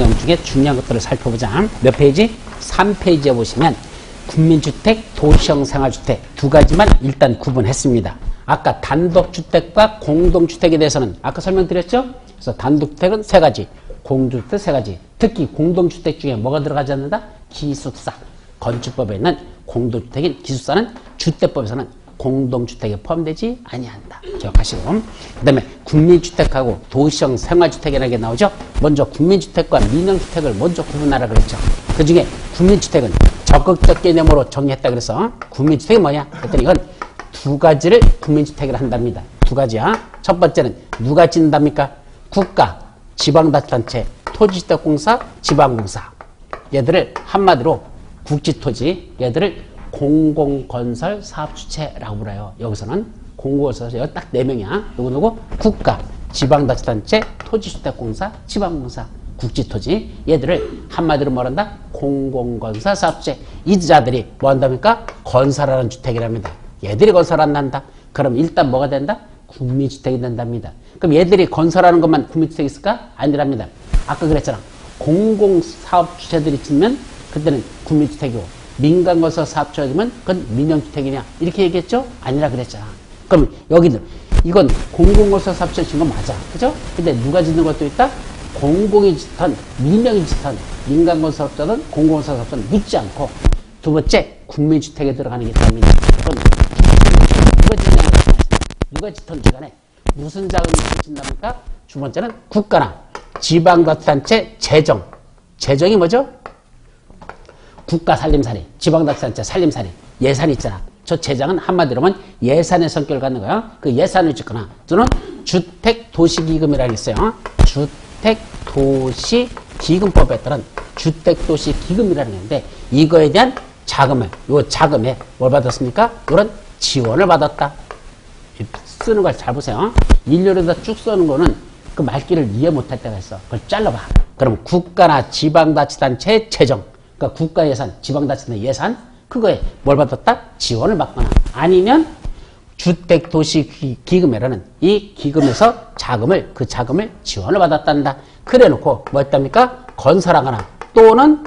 내용 중에 중요한 것들을 살펴보자. 몇 페이지? 3페이지에 보시면 국민주택, 도시형 생활주택 두 가지만 일단 구분했습니다. 아까 단독주택과 공동주택에 대해서는 아까 설명드렸죠? 그래서 단독주택은 세 가지, 공동주택 세 가지. 특히 공동주택 중에 뭐가 들어가지 않는다? 기숙사. 건축법에 있는 공동주택인 기숙사는 주택법에서는 공동주택에 포함되지 아니한다. 기억하시고. 그 다음에 국민주택하고 도시형 생활주택이라는 게 나오죠. 먼저 국민주택과 민영주택을 먼저 구분하라 그랬죠. 그 중에 국민주택은 적극적 개념으로 정의했다 그래서 국민주택이 뭐냐? 그랬더니 이건 두 가지를 국민주택이라 한답니다. 두 가지야. 첫 번째는 누가 짓는답니까? 국가, 지방자치단체, 토지주택공사, 지방공사. 얘들을 한마디로 국지토지, 얘들을 공공건설 사업주체라고 불러요. 여기서는 공공건설 여기 딱 4명이야. 누구? 국가, 지방자치단체, 토지주택공사, 지방공사, 국지토지. 얘들을 한마디로 말한다? 공공건설 사업주체. 이 자들이 뭐 한답니까? 건설하는 주택이랍니다. 얘들이 건설 안 난다? 그럼 일단 뭐가 된다? 국민주택이 된답니다. 그럼 얘들이 건설하는 것만 국민주택이 있을까? 아니랍니다. 아까 그랬잖아. 공공사업주체들이 짓면 그때는 국민주택이고 민간건설 사업주체면 그건 민영주택이냐 이렇게 얘기했죠? 아니라 그랬잖아. 그럼 여기는 이건 공공건설 사업주체 짓는 거 맞아. 그죠? 근데 누가 짓는 것도 있다? 공공이 짓던 민영이 짓던 민간건설업자든 공공건설 사업자는 묻지 않고 두 번째 국민주택에 들어가는 게 있답니다. 그건 누가 짓던 시간에 무슨 자금이 짓는답니까? 두 번째는 국가나 지방자치단체 재정. 재정이 뭐죠? 국가 살림살이, 지방자치단체 살림살이, 예산이 있잖아. 저 재정은 한마디로 하면 예산의 성격을 갖는 거야. 그 예산을 짓거나 또는 주택도시기금이라는 게 있어요. 주택도시기금법에 따른 주택도시기금이라는 게 있는데 이거에 대한 자금을, 요 자금에 뭘 받았습니까? 이런 지원을 받았다. 쓰는 걸 잘 보세요. 일렬에다 쭉 써는 거는 그 말귀를 이해 못할 때가 있어. 그걸 잘라봐. 그럼 국가나 지방자치단체 재정, 그러니까 국가 예산, 지방자치단체 예산, 그거에 뭘 받았다? 지원을 받거나 아니면 주택도시기금이라는 이 기금에서 자금을, 그 자금을 지원을 받았단다. 그래 놓고 뭐 했답니까? 건설하거나 또는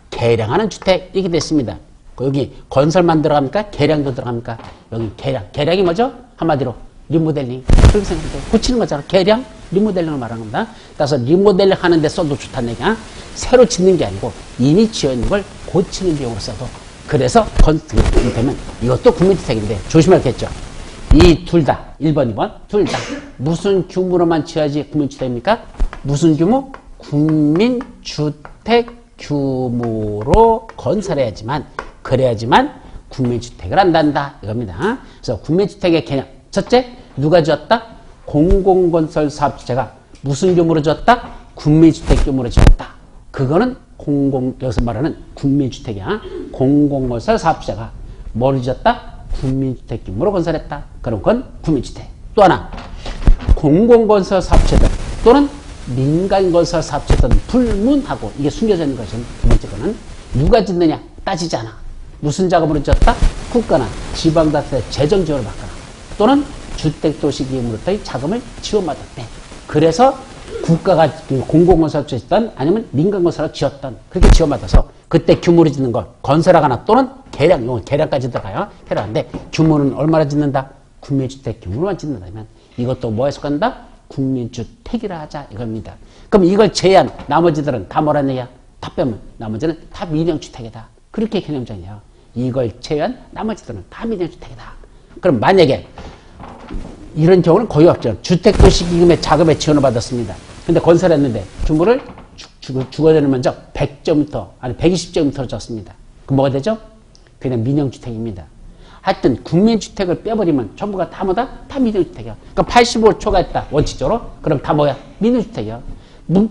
개량하는 주택 이렇게 됐습니다. 여기 건설만 들어갑니까? 개량도 들어갑니까? 여기 개량. 개량이 뭐죠? 한마디로 리모델링. 그렇게 생각해. 고치는 거잖아. 개량, 리모델링을 말하는 겁니다. 따라서 리모델링 하는데 써도 좋다는 얘기야. 새로 짓는 게 아니고 이미 지어 있는 걸 고치는 비용으로 써도. 그래서 건축이 되면 이것도 국민주택인데 조심하겠죠. 이 둘 다, 1번, 2번, 둘 다 무슨 규모로만 지어야지 국민주택입니까? 무슨 규모? 국민주택 규모로 건설해야지만, 그래야지만 국민주택을 한단다. 이겁니다. 그래서 국민주택의 개념. 첫째, 누가 지었다? 공공건설 사업주체가 무슨 규모로 지었다? 국민주택 규모로 지었다. 그거는 여기서 말하는 국민주택이야. 공공건설 사업주체가 뭘 지었다? 국민주택 규모로 건설했다. 그럼 그건 국민주택. 또 하나, 공공건설 사업주체들 또는 민간건설 사업주체들은 불문하고 이게 숨겨져 있는 것이 두 번째 거는 누가 짓느냐? 따지지 않아. 무슨 작업으로 지었다? 국가나 지방자치단체 재정 지원을 받거나 또는 주택도시기금으로부터의 자금을 지원받았대. 그래서 국가가 공공건설업체 짓던 아니면 민간건설을 지었던 그렇게 지원받아서 그때 규모로 짓는 걸 건설하거나 또는 개량, 이건 개량까지 들어가요. 필요한데 규모는 얼마나 짓는다? 국민주택 규모로만 짓는다면 이것도 뭐에 속한다? 국민주택이라 하자 이겁니다. 그럼 이걸 제외한 나머지들은 다 뭐라는 얘기야? 다 빼면 나머지는 다 민영주택이다. 그렇게 개념정이에요. 이걸 제외한 나머지들은 다 민영주택이다. 그럼 만약에 이런 경우는 거의 없죠. 주택도시기금의 자금에 지원을 받았습니다. 근데 건설했는데 규모를 주거제는 먼저 100제곱미터, 아니 120제곱미터로 줬습니다. 그럼 뭐가 되죠? 그냥 민영주택입니다. 하여튼 국민주택을 빼버리면 전부가 다 뭐다? 다 민영주택이야. 그러니까 85초가 있다. 원칙적으로. 그럼 다 뭐야? 민영주택이야.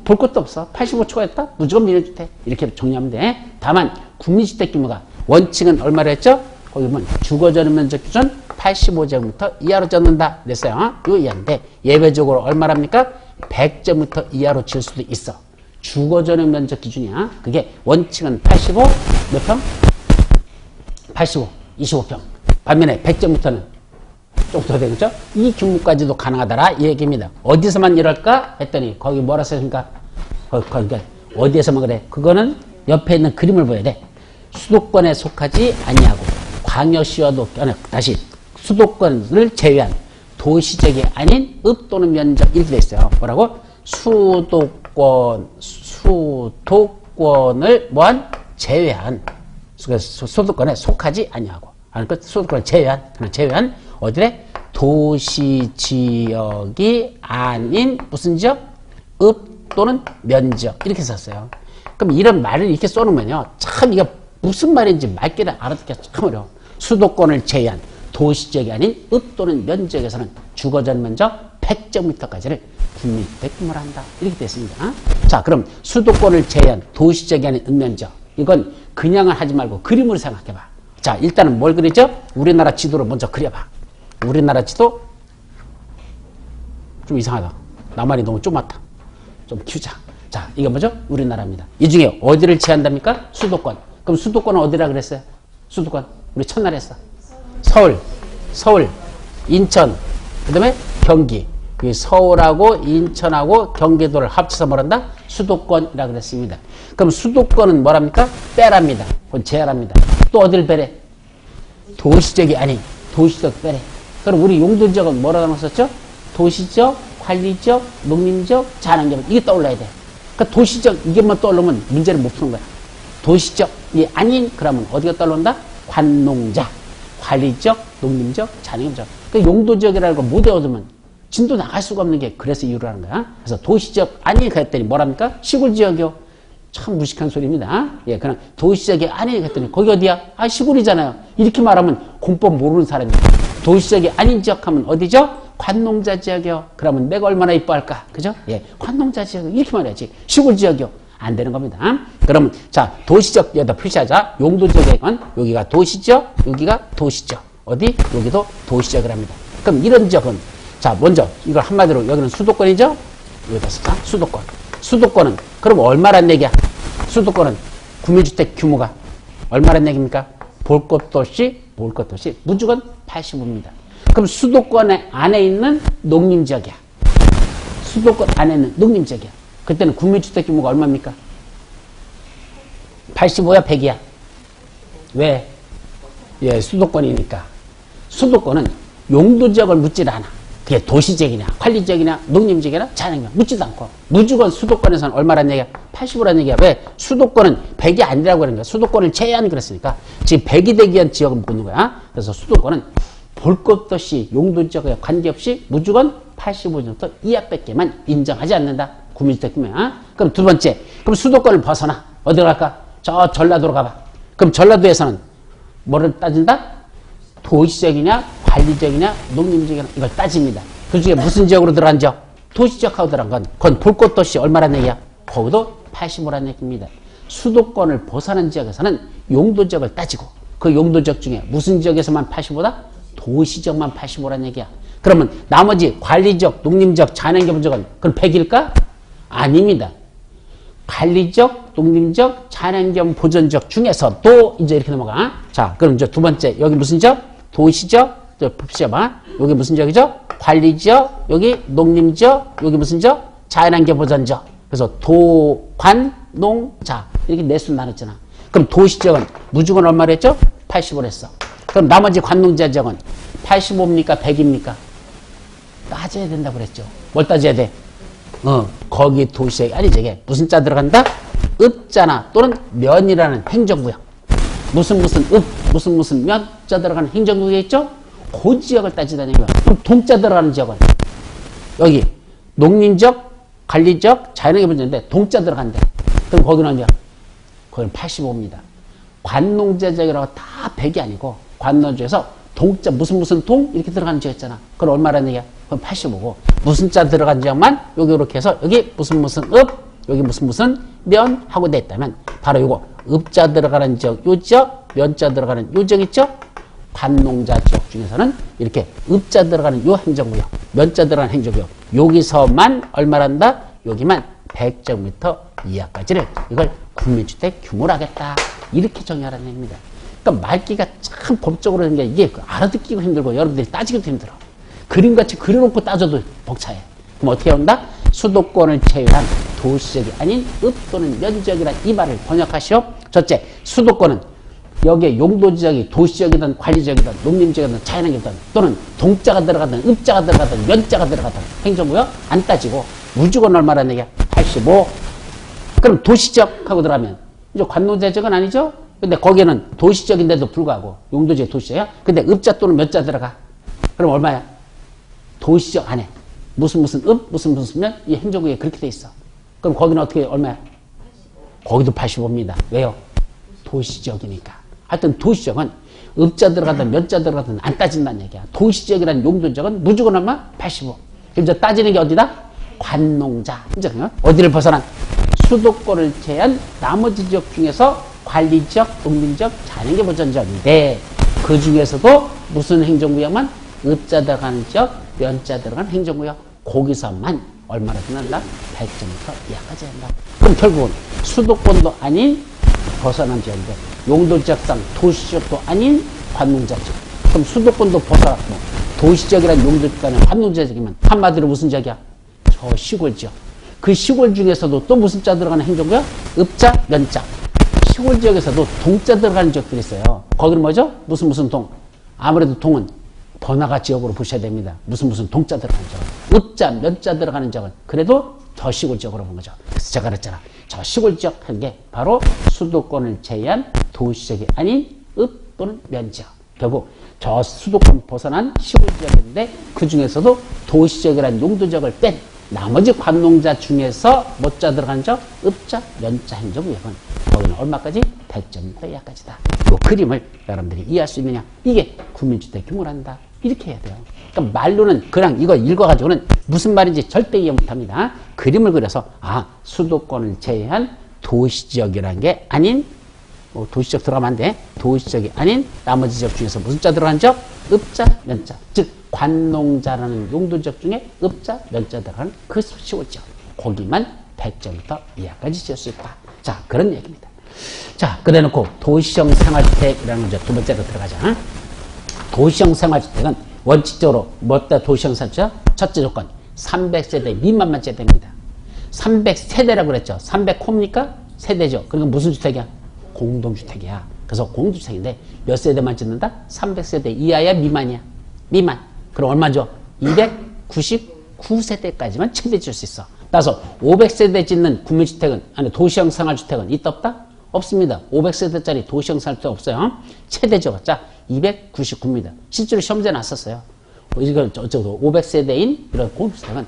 볼 것도 없어. 85초가 있다? 무조건 민영주택. 이렇게 정리하면 돼. 다만 국민주택 규모가 원칙은 얼마로 했죠? 거기 보면 주거전용 면적 기준 85제곱미터 이하로 졌는다 그랬어요. 요 이하인데 예외적으로 얼마랍니까? 100제곱미터 이하로 지을 수도 있어. 주거전용 면적 기준이야. 그게 원칙은 85 몇 평? 85, 25평. 반면에 100제곱미터는 좀 더 되겠죠? 이 규모까지도 가능하더라 이 얘기입니다. 어디서만 이럴까? 했더니 거기 뭐라 써있습니까? 그러니까 어디에서만 그래? 그거는 옆에 있는 그림을 보여야 돼. 수도권에 속하지 아니하고 광역시와도 다시 수도권을 제외한 도시적이 아닌 읍 또는 면적 이렇게 돼 있어요. 뭐라고? 수도권을 뭐한 제외한 수도권에 속하지 아니하고 그러니까 수도권을 제외한 어디래? 도시 지역이 아닌 무슨 지역? 읍 또는 면적 이렇게 썼어요. 그럼 이런 말을 이렇게 써놓으면요 참 이게 무슨 말인지 말귀를 알아듣기가 참 어려워. 수도권을 제외한 도시지역이 아닌 읍 또는 면적에서는 주거전 면적 100제곱미터까지를 국민주택 규모로 한다. 이렇게 됐습니다. 자, 그럼 수도권을 제외한 도시지역이 아닌 읍면적 이건 그냥은 하지 말고 그림으로 생각해봐. 자, 일단은 뭘 그리죠? 우리나라 지도를 먼저 그려봐. 우리나라 지도 좀 이상하다. 나만이 너무 좁았다. 좀 키우자. 자, 이게 뭐죠? 우리나라입니다. 이 중에 어디를 제한답니까? 수도권. 그럼 수도권은 어디라 그랬어요? 수도권. 우리 첫날에 했어. 서울, 인천, 그 다음에 경기. 서울하고 인천하고 경기도를 합쳐서 뭐란다? 수도권이라 그랬습니다. 그럼 수도권은 뭐랍니까? 빼랍니다. 그건 제한합니다. 또 어딜 빼래? 도시적이 아닌 도시적 빼래. 그럼 우리 용도지역은 뭐라고 썼죠? 도시적, 관리적, 농림적, 자연환경 이게 떠올라야 돼. 그러니까 도시적 이게만 떠오르면 문제를 못 푸는 거야. 도시적이 아닌 그러면 어디가 떠오른다? 관농자, 관리적, 농림적, 자연환경. 그 용도지역이라는 거 못 외워두면 진도 나갈 수가 없는 게 그래서 이유를 하는 거야. 그래서 도시적 아닌 그랬더니 뭐랍니까? 시골지역이요. 참 무식한 소리입니다. 예, 그냥 도시적이 아닌 그랬더니 거기 어디야? 아, 시골이잖아요. 이렇게 말하면 공법 모르는 사람이야. 도시적이 아닌 지역 하면 어디죠? 관농자 지역이요. 그러면 내가 얼마나 이뻐할까? 그죠? 예, 관농자 지역 이렇게 말해야지. 시골 지역이요. 안 되는 겁니다. 그러면 자, 도시적 여기다 표시하자. 용도 지역은 여기가 도시적, 여기가 도시적. 어디? 여기도 도시적을 합니다. 그럼 이런 지역은 자, 먼저 이걸 한마디로 여기는 수도권이죠? 여기다 쓰자. 수도권. 수도권은 그럼 얼마란 얘기야? 수도권은 구매주택 규모가 얼마란 얘기입니까? 볼 것도 없이 무조건 85입니다. 그럼 수도권 안에 있는 농림지역이야. 수도권 안에 있는 농림지역이야. 그때는 구매주택 규모가 얼마입니까? 85야 100이야? 왜? 예, 수도권이니까. 수도권은 용도지역을 묻질 않아. 그게 도시지역이냐, 관리지역이냐, 농림지역이냐, 자연환경 묻지도 않고 무조건 수도권에서는 얼마란 얘기야? 85란 얘기야. 왜? 수도권은 100이 아니라고 그러는 거야. 수도권을 제한 그랬으니까 지금 100이 되기 위한 지역을 묻는 거야. 그래서 수도권은 볼 것도 없이 용도지역에 관계없이 무조건 85제곱미터 이하밖에만 인정하지 않는다. 구민주택 규모야. 그럼 두 번째, 그럼 수도권을 벗어나 어디로 갈까? 저 전라도로 가봐. 그럼 전라도에서는 뭐를 따진다? 도시적이냐, 관리적이냐, 농림지역이냐 이걸 따집니다. 그 중에 무슨 지역으로 들어간 지역? 도시지역하고 들어간 건 그건 볼 것도 없이 얼마란 얘기야? 거기도 85란 얘기입니다. 수도권을 벗어난 지역에서는 용도지역을 따지고 그 용도지역 중에 무슨 지역에서만 85다? 도시지역만 85란 얘기야. 그러면 나머지 관리지역, 농림지역, 자연환경 지역은 그럼 100일까? 아닙니다. 관리적, 농림적, 자연환경 보전지역 중에서도 이제 이렇게 넘어가. 자, 그럼 이제 두 번째 여기 무슨 지역? 도시지역, 봅시다. 여기 무슨 지역이죠? 관리지역, 여기 농림지역, 여기 무슨 지역? 자연환경 보전지역. 그래서 도, 관, 농, 자 이렇게 내수 나눴잖아. 그럼 도시지역은 무조건 얼마를 했죠? 85를 했어. 그럼 나머지 관농지역 지역은 85입니까? 100입니까? 따져야 된다고 그랬죠. 뭘 따져야 돼? 거기 도시지역이 아니지. 이게 무슨 자 들어간다? 읍자나 또는 면이라는 행정구역. 무슨 읍, 무슨 면, 자 들어가는 행정구역이 있죠? 그 지역을 따지다는 거야. 그럼 동자 들어가는 지역은 여기 농림지역, 관리지역, 자연환경 보전인데 동자 들어간대. 그럼 거기는 언제야? 거기는 85입니다. 관농자 지역이라고 다 100이 아니고 관농지에서 동자 무슨 동 이렇게 들어가는 지역 있잖아. 그건 얼마라는 얘기야? 그건 85고 무슨 자 들어간 지역만 여기 이렇게 해서 여기 무슨 읍, 여기 무슨 면 하고 돼 있다면 바로 요거 읍자 들어가는 지역 요 지역, 면자 들어가는 요 지역 있죠? 관농자 지역 중에서는 이렇게 읍자 들어가는 요 행정구역, 면자 들어가는 행정구역 여기서만 얼마란다? 여기만 100제곱미터 이하까지를 이걸 국민주택 규모로 하겠다. 이렇게 정의하라는 얘기입니다. 그러니까 말기가 참 법적으로 된 게 이게 알아듣기도 힘들고 여러분들이 따지기도 힘들어. 그림같이 그려놓고 따져도 벅차해. 그럼 어떻게 한다? 수도권을 제외한 도시적이 아닌 읍 또는 면적이란 이 말을 번역하시오. 첫째, 수도권은 여기에 용도지역이 도시적이든 관리적이든 농림지역이든 자연환경이든 또는 동자가 들어가든 읍자가 들어가든 면자가 들어가든 행정구역 안 따지고 무조건 얼마라는 얘기야? 85. 그럼 도시적 하고 들어가면 이제 관농자적은 아니죠? 근데 거기에는 도시적인데도 불구하고 용도지역 도시적이야? 근데 읍자 또는 면자 들어가. 그럼 얼마야? 도시적 안에 무슨 읍 무슨 면 이 행정구역에 그렇게 돼 있어. 그럼 거기는 어떻게 얼마야? 거기도 85입니다. 왜요? 도시적이니까. 하여튼 도시적은 읍자 들어가든 면자 들어가든 안 따진다는 얘기야. 도시적이라는 용도적은 무조건 얼마? 85. 그럼 이제 따지는 게 어디다? 관농자. 이제 어디를 벗어난? 수도권을 제한 나머지 지역 중에서 관리지역, 농림지역, 자연계 보전지역인데 그 중에서도 무슨 행정구역만? 읍자 들어가는 지역, 면자 들어가는 행정구역. 거기서만 얼마나 지난다? 100km 이하까지 한다. 그럼 결국은 수도권도 아닌 벗어난 지역인데 용도지역상 도시지역도 아닌 관농자지역. 그럼 수도권도 벗어났고 도시지역이란 용도지역과는 관농자지역이면 한마디로 무슨 지역이야? 저 시골지역. 그 시골 중에서도 또 무슨 자 들어가는 행정구역? 읍자, 면자. 시골 지역에서도 동자 들어가는 지역들이 있어요. 거기는 뭐죠? 무슨 동? 아무래도 동은 번화가 지역으로 보셔야 됩니다. 무슨 동자 들어가는 지역. 읍자, 면자 들어가는 지역은 그래도 저 시골 지역으로 본 거죠. 그래서 제가 그랬잖아. 저 시골 지역 한 게 바로 수도권을 제외한 도시적이 아닌 읍 또는 면지역. 결국 저 수도권 벗어난 시골 지역인데 그 중에서도 도시적이라는 용도지역을 뺀 나머지 관농자 중에서 못자 들어간 적 읍자, 면자 행정구역은 거기는 얼마까지? 100km 이하까지다. 이 그림을 여러분들이 이해할 수 있느냐? 이게 국민주택 규모란다. 이렇게 해야 돼요. 그러니까 말로는 그냥 이거 읽어가지고는 무슨 말인지 절대 이해 못합니다. 그림을 그려서 수도권을 제외한 도시지역이라는 게 아닌 도시적 들어가면 안 돼. 도시적이 아닌 나머지 지역 중에서 무슨 자 들어간 적? 읍자, 면자. 즉 관농자라는 용도지역 중에 읍자, 면자 들어가는 그 시골지역. 거기만 100km 이하까지 지을 수 있다. 자, 그런 얘기입니다. 자, 그래놓고 도시형 생활주택이라는 거 두 번째로 들어가자. 도시형 생활주택은 원칙적으로 뭐다 도시형 생활주택? 첫째 조건 300세대 미만만 제대입니다. 300세대라고 그랬죠. 300호입니까? 세대죠. 그러니까 무슨 주택이야? 공동주택이야. 그래서 공동주택인데 몇 세대만 짓는다? 300세대 이하야 미만이야? 미만. 그럼 얼마 줘? 299세대까지만 최대 줄 수 있어. 따라서 500세대 짓는 국민주택은 아니 도시형 생활주택은 있다 없다? 없습니다. 500세대짜리 도시형 생활주택 없어요. 최대죠. 자, 299입니다. 실제로 시험지에 났었어요. 이걸 어쩌고 500세대인 이런 공동주택은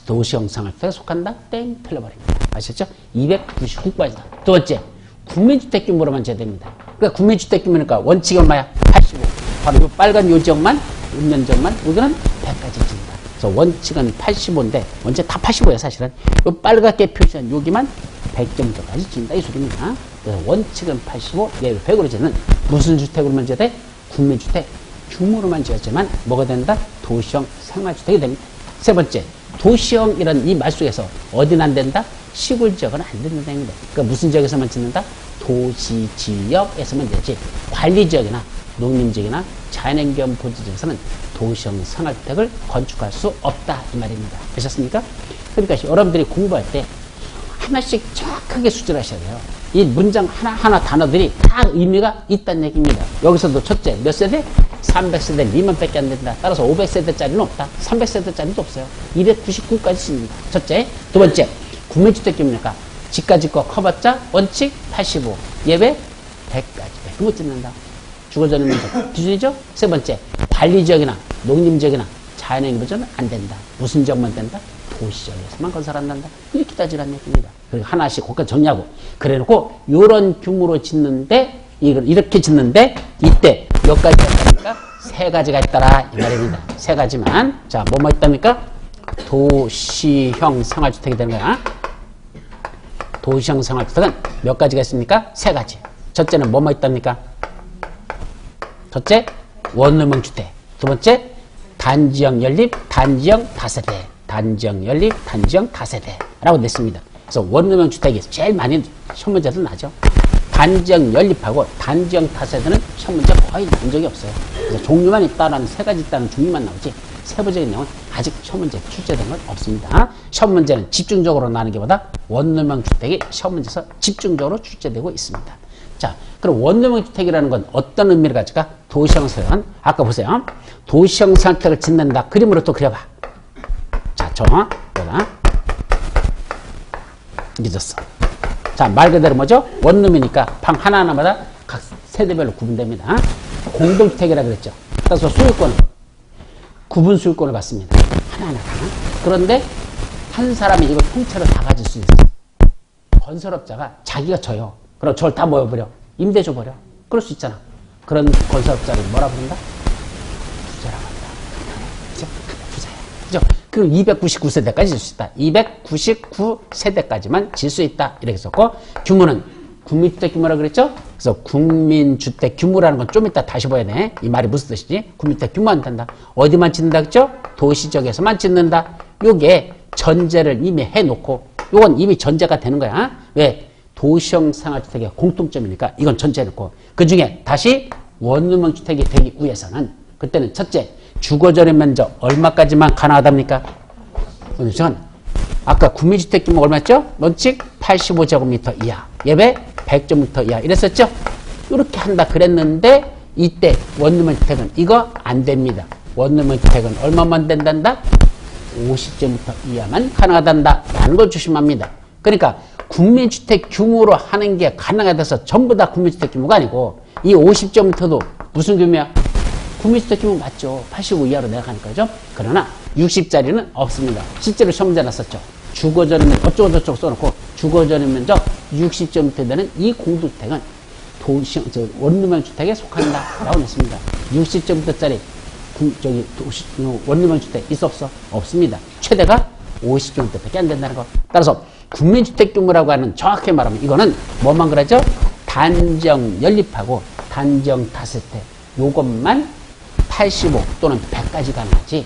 도시형 생활주택에 속한다? 땡 틀려버립니다. 아셨죠? 299까지다. 두 번째, 국민주택 규모로만 제대입니다. 그러니까 국민주택 규모니까 원칙이 얼마야? 85. 바로 이 빨간 요 지역만, 읍면적만 여기는 100까지 짓는다. 그래서 원칙은 85인데 원칙 다 85예요 사실은. 요 빨갛게 표시한 여기만 100점까지 짓는다 이 소리입니다. 그래서 원칙은 85, 예외 100으로 짓는 무슨 주택으로만 제대? 국민주택 규모로만 지었지만 뭐가 된다? 도시형 생활주택이 됩니다. 세 번째, 도시형이라는 이 말 속에서 어디는 안 된다? 시골 지역은 안 된다입니다. 그러니까 무슨 지역에서만 짓는다? 도시 지역에서만 되지. 관리 지역이나 농림 지역이나 자연환경 보전 지역에서는 도시형 생활주택을 건축할 수 없다 이 말입니다. 아셨습니까? 그러니까 여러분들이 공부할 때 하나씩 정확하게 수절하셔야 돼요. 이 문장 하나하나 단어들이 다 의미가 있다는 얘기입니다. 여기서도 첫째, 몇 세대? 300세대 미만밖에 안 된다. 따라서 500세대짜리는 없다. 300세대짜리도 없어요. 299까지 씁니다. 첫째. 두 번째, 국민주택 규모니까 집까지 거 커봤자 원칙 85, 예외 100까지. 100못 짓는다. 주거전용 면적 기준이죠. 세 번째, 관리지역이나 농림지역이나 자연환경 보전은 안 된다. 무슨 지역만 된다? 도시지역에서만 건설한단다. 이렇게 따지라는 얘기입니다. 그리고 하나씩 거기까지 정리하고 그래놓고 이런 규모로 짓는데 이렇게 짓는데 이때 몇 가지가 있답니까? 세 가지가 있더라 이 말입니다. 세 가지만. 자, 뭐뭐 있답니까? 도시형 생활주택이 되는 거야. 도시형 생활주택은 몇 가지가 있습니까? 세 가지. 첫째는 뭐뭐 있답니까? 첫째, 원룸형 주택. 두 번째, 단지형 연립, 단지형 다세대. 단지형 연립, 단지형 다세대라고 냈습니다. 그래서 원룸형 주택이 제일 많이 시험 문제도 나죠. 단지형 연립하고 단지형 다세대는 시험 문제 거의 나온 적이 없어요. 그래서 종류만 있다라는 세 가지 있다는 종류만 나오지 세부적인 내용은 아직 시험 문제 출제된 건 없습니다. 시험 문제는 집중적으로 나는 게보다 원룸형 주택이 시험 문제에서 집중적으로 출제되고 있습니다. 자, 그럼 원룸형 주택이라는 건 어떤 의미를 가질까? 도시형 상택. 아까 보세요. 도시형 상택을 짓는다. 그림으로 또 그려봐. 자, 뭐다? 잊었어. 자, 말 그대로 뭐죠? 원룸이니까 방 하나하나마다 각 세대별로 구분됩니다. 공동주택이라 그랬죠. 따라서 소유권은 구분 소유권을 받습니다. 하나하나. 그런데 한 사람이 이걸 통째로 다 가질 수 있어. 건설업자가 자기가 져요. 그럼 저걸 다 모여버려. 임대 줘버려. 그럴 수 있잖아. 그런 건설업자를 뭐라 부른다? 부자라고 한다. 그죠? 부자야. 그죠? 그 299세대까지 질 수 있다. 299세대까지만 질 수 있다. 이렇게 썼고, 규모는 국민주택 규모라고 그랬죠? 그래서 국민주택 규모라는 건 좀 이따 다시 봐야 돼. 이 말이 무슨 뜻이지? 국민주택 규모만 된다. 어디만 짓는다 그랬죠? 도시적에서만 짓는다. 요게 전제를 이미 해놓고, 요건 이미 전제가 되는 거야. 왜? 도시형 상하주택의 공통점이니까 이건 전제 해놓고, 그 중에 다시 원룸형 주택이 되기 위해서는 그때는 첫째, 주거전용 면적 얼마까지만 가능하답니까? 아까 국민주택 규모 얼마였죠? 원칙 85제곱미터 이하, 예외 100제곱미터 이하 이랬었죠? 이렇게 한다 그랬는데 이때 원룸형 주택은 이거 안 됩니다. 원룸형 주택은 얼마만 된단다? 50제곱미터 이하만 가능하단다 라는 걸 조심합니다. 그러니까 국민주택 규모로 하는 게 가능하다서 전부 다 국민주택 규모가 아니고 이 50제곱미터도 무슨 규모야? 국민주택 규모 맞죠. 85 이하로 내려가니까 그죠? 그러나 60짜리는 없습니다. 실제로 시험 문제 났었죠. 주거전용 어쩌고저쩌고 써놓고 주거전용 면적 60제곱미터 되는 이 공동주택은 원룸형 주택에 속한다 라고 했습니다. 60제곱미터짜리 원룸형 주택 있어 없어? 없습니다. 최대가 50제곱미터밖에 안 된다는 거. 따라서 국민주택 규모라고 하는 정확히 말하면 이거는 뭐만 그러죠? 단정 연립하고 단정 다세대 요것만 85 또는 100까지 가능하지.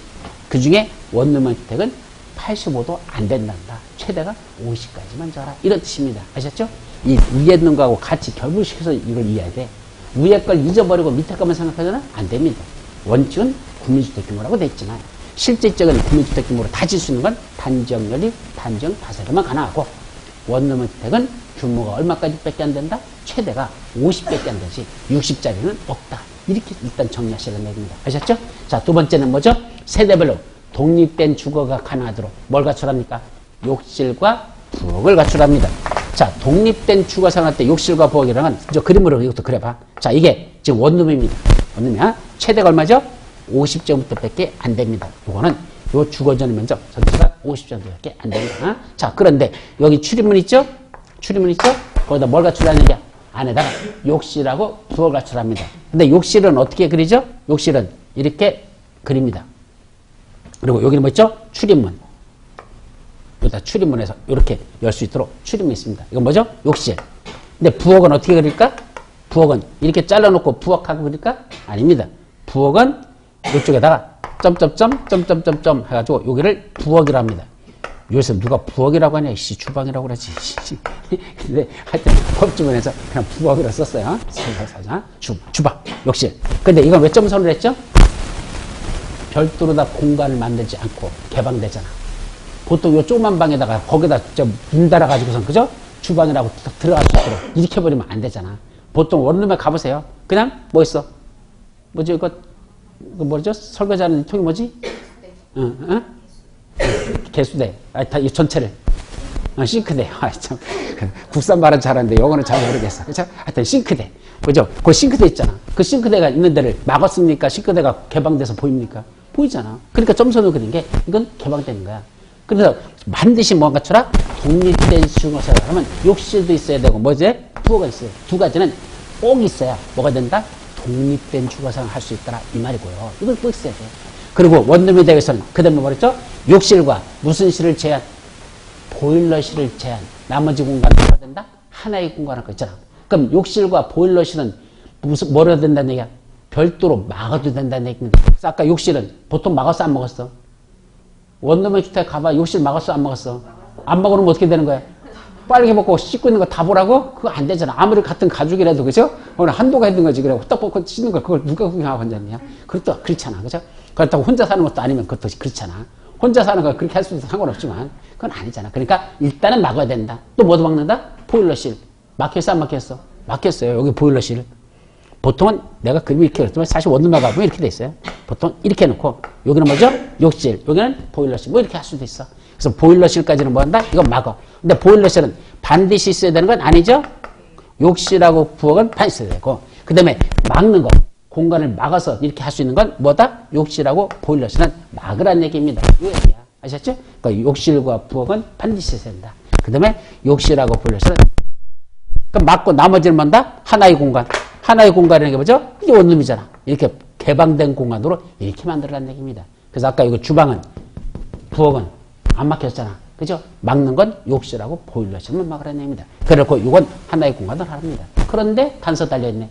그 중에 원룸형 주택은 85도 안 된단다. 최대가 50까지만 줘라. 이런 뜻입니다. 아셨죠? 이 위에 있는 거하고 같이 결부시켜서 이걸 이해해야 돼. 위에 걸 잊어버리고 밑에 것만 생각하잖아? 안 됩니다. 원칙은 국민주택 규모라고 돼 있지만 실질적인 국민주택 규모로 다 질 수 있는 건 단정 연립, 단정 다세대만 가능하고 원룸형 주택은 규모가 얼마까지 밖에 안 된다? 최대가 50밖에 안 되지 60짜리는 없다. 이렇게 일단 정리하시라는 얘기입니다. 아셨죠? 자, 두 번째는 뭐죠? 세대별로 독립된 주거가 가능하도록 뭘 갖추랍니까? 욕실과 부엌을 갖추랍니다. 자, 독립된 주거 생활 때 욕실과 부엌이라는 건 저 그림으로 이것도 그려봐. 자, 이게 지금 원룸입니다. 원룸이야. 최대가 얼마죠? 50제곱미터밖에 안 됩니다. 이거는 요 주거전용 면적 전체가 50제곱미터밖에 안 됩니다. 자, 그런데 여기 출입문 있죠? 출입문 있죠? 거기다 뭘 갖추라는 얘기야? 안에다가 욕실하고 부엌을 갖추랍니다. 근데 욕실은 어떻게 그리죠? 욕실은 이렇게 그립니다. 그리고 여기는 뭐 있죠? 출입문. 여기다 출입문에서 이렇게 열 수 있도록 출입문이 있습니다. 이건 뭐죠? 욕실. 근데 부엌은 어떻게 그릴까? 부엌은 이렇게 잘라놓고 부엌하고 그릴까? 아닙니다. 부엌은 이쪽에다가 점점점 해가지고 여기를 부엌이라고 합니다. 요새 누가 부엌이라고 하냐? 주방이라고 그러지. 근데 하여튼 법주문에서 그냥 부엌이라고 썼어요. 주방, 욕실. 근데 이건 왜 점선을 했죠? 별도로 다 공간을 만들지 않고 개방되잖아. 보통 요 조그만 방에다가 거기다 문 달아가지고선 그죠? 주방이라고 들어갈 수 있도록 이렇게 버리면 안 되잖아. 보통 원룸에 가보세요. 그냥 뭐 있어? 뭐지 이거 뭐죠? 설거지하는 통이 뭐지? 개수대. 이 전체를. 싱크대. 참. 국산 말은 잘하는데 영어는 잘 모르겠어. 그죠? 하여튼 싱크대. 그죠? 그 싱크대 있잖아. 그 싱크대가 있는 데를 막았습니까? 싱크대가 개방돼서 보입니까? 보이잖아. 그러니까 점선을 그린 게 이건 개방되는 거야. 그래서 반드시 뭔가 쳐라? 독립된 주거생활을 하면 욕실도 있어야 되고 뭐지? 부엌가 있어요. 두 가지는 꼭 있어야 뭐가 된다? 독립된 주거생활을 할 수 있다라 이 말이고요. 이걸 꼭 있어야 돼. 그리고 원룸에 대해서는 그다음에 뭐랬죠? 욕실과 무슨 실을 제한? 보일러실을 제한. 나머지 공간은 뭐가 된다? 하나의 공간 할 거 있잖아. 그럼 욕실과 보일러실은 뭐로 해야 된다는 얘기야? 별도로 막아도 된다는 얘기입니다. 그래서 아까 욕실은 보통 막았어 안 막았어? 원룸의 주택 가봐. 욕실 막았어 안 막았어? 안 막으면 어떻게 되는 거야? 빨개 먹고 씻고 있는 거 다 보라고? 그거 안 되잖아. 아무리 같은 가족이라도, 그죠? 오늘 한도가 있는 거지. 그래. 딱 벗고 씻는 거, 그걸 누가 구경하고 앉았냐? 그것도 그렇잖아. 그죠? 그렇다고 혼자 사는 것도 아니면 그것도 그렇잖아. 혼자 사는 거 그렇게 할 수도 상관없지만 그건 아니잖아. 그러니까 일단은 막아야 된다. 또 뭐도 막는다? 보일러실. 막혔어 안 막혔어? 막혔어요. 여기 보일러실. 보통은 내가 그림이 이렇게 그렸지만 사실 원룸화가 보면 이렇게 돼 있어요. 보통 이렇게 해놓고 여기는 뭐죠? 욕실. 여기는 보일러실. 뭐 이렇게 할 수도 있어. 그래서 보일러실까지는 뭐 한다? 이건 막아. 근데 보일러실은 반드시 있어야 되는 건 아니죠? 욕실하고 부엌은 반드시 있어야 되고 그 다음에 막는 거. 공간을 막아서 이렇게 할 수 있는 건 뭐다? 욕실하고 보일러실은 막으란 얘기입니다. 이 얘기야. 아셨죠? 그러니까 욕실과 부엌은 반드시 있어야 된다. 그 다음에 욕실하고 보일러실은 막고 나머지는 뭔다? 하나의 공간. 하나의 공간이라는 게 뭐죠? 이게 원룸이잖아. 이렇게 개방된 공간으로 이렇게 만들어라는 얘기입니다. 그래서 아까 이거 주방은, 부엌은 안 막혔잖아. 그죠? 막는 건 욕실하고 보일러실만 막으라는 얘기입니다. 그렇고 이건 하나의 공간을 하랍니다. 그런데 단서 달려있네.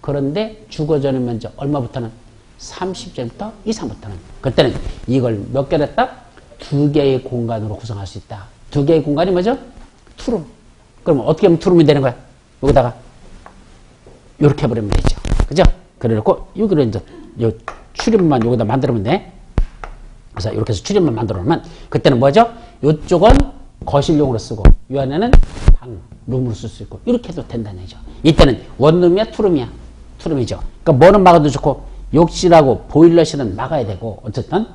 그런데 주거전용 면적 얼마부터는? 30제곱미터 이상부터는. 그때는 이걸 몇 개를 했다? 2개의 공간으로 구성할 수 있다. 2개의 공간이 뭐죠? 투룸. 그럼 어떻게 하면 투룸이 되는 거야? 여기다가 이렇게 해버리면 되죠. 그죠? 그래놓고 여기를 이제 요 출입만 여기다 만들면 돼. 그래서 이렇게 해서 출입만 만들어 놓으면 그때는 뭐죠? 이쪽은 거실용으로 쓰고 이 안에는 방, 룸으로 쓸 수 있고 이렇게 해도 된다는 얘기죠. 이때는 원룸이야 투룸이야? 투룸이죠. 그러니까 뭐는 막아도 좋고 욕실하고 보일러실은 막아야 되고 어쨌든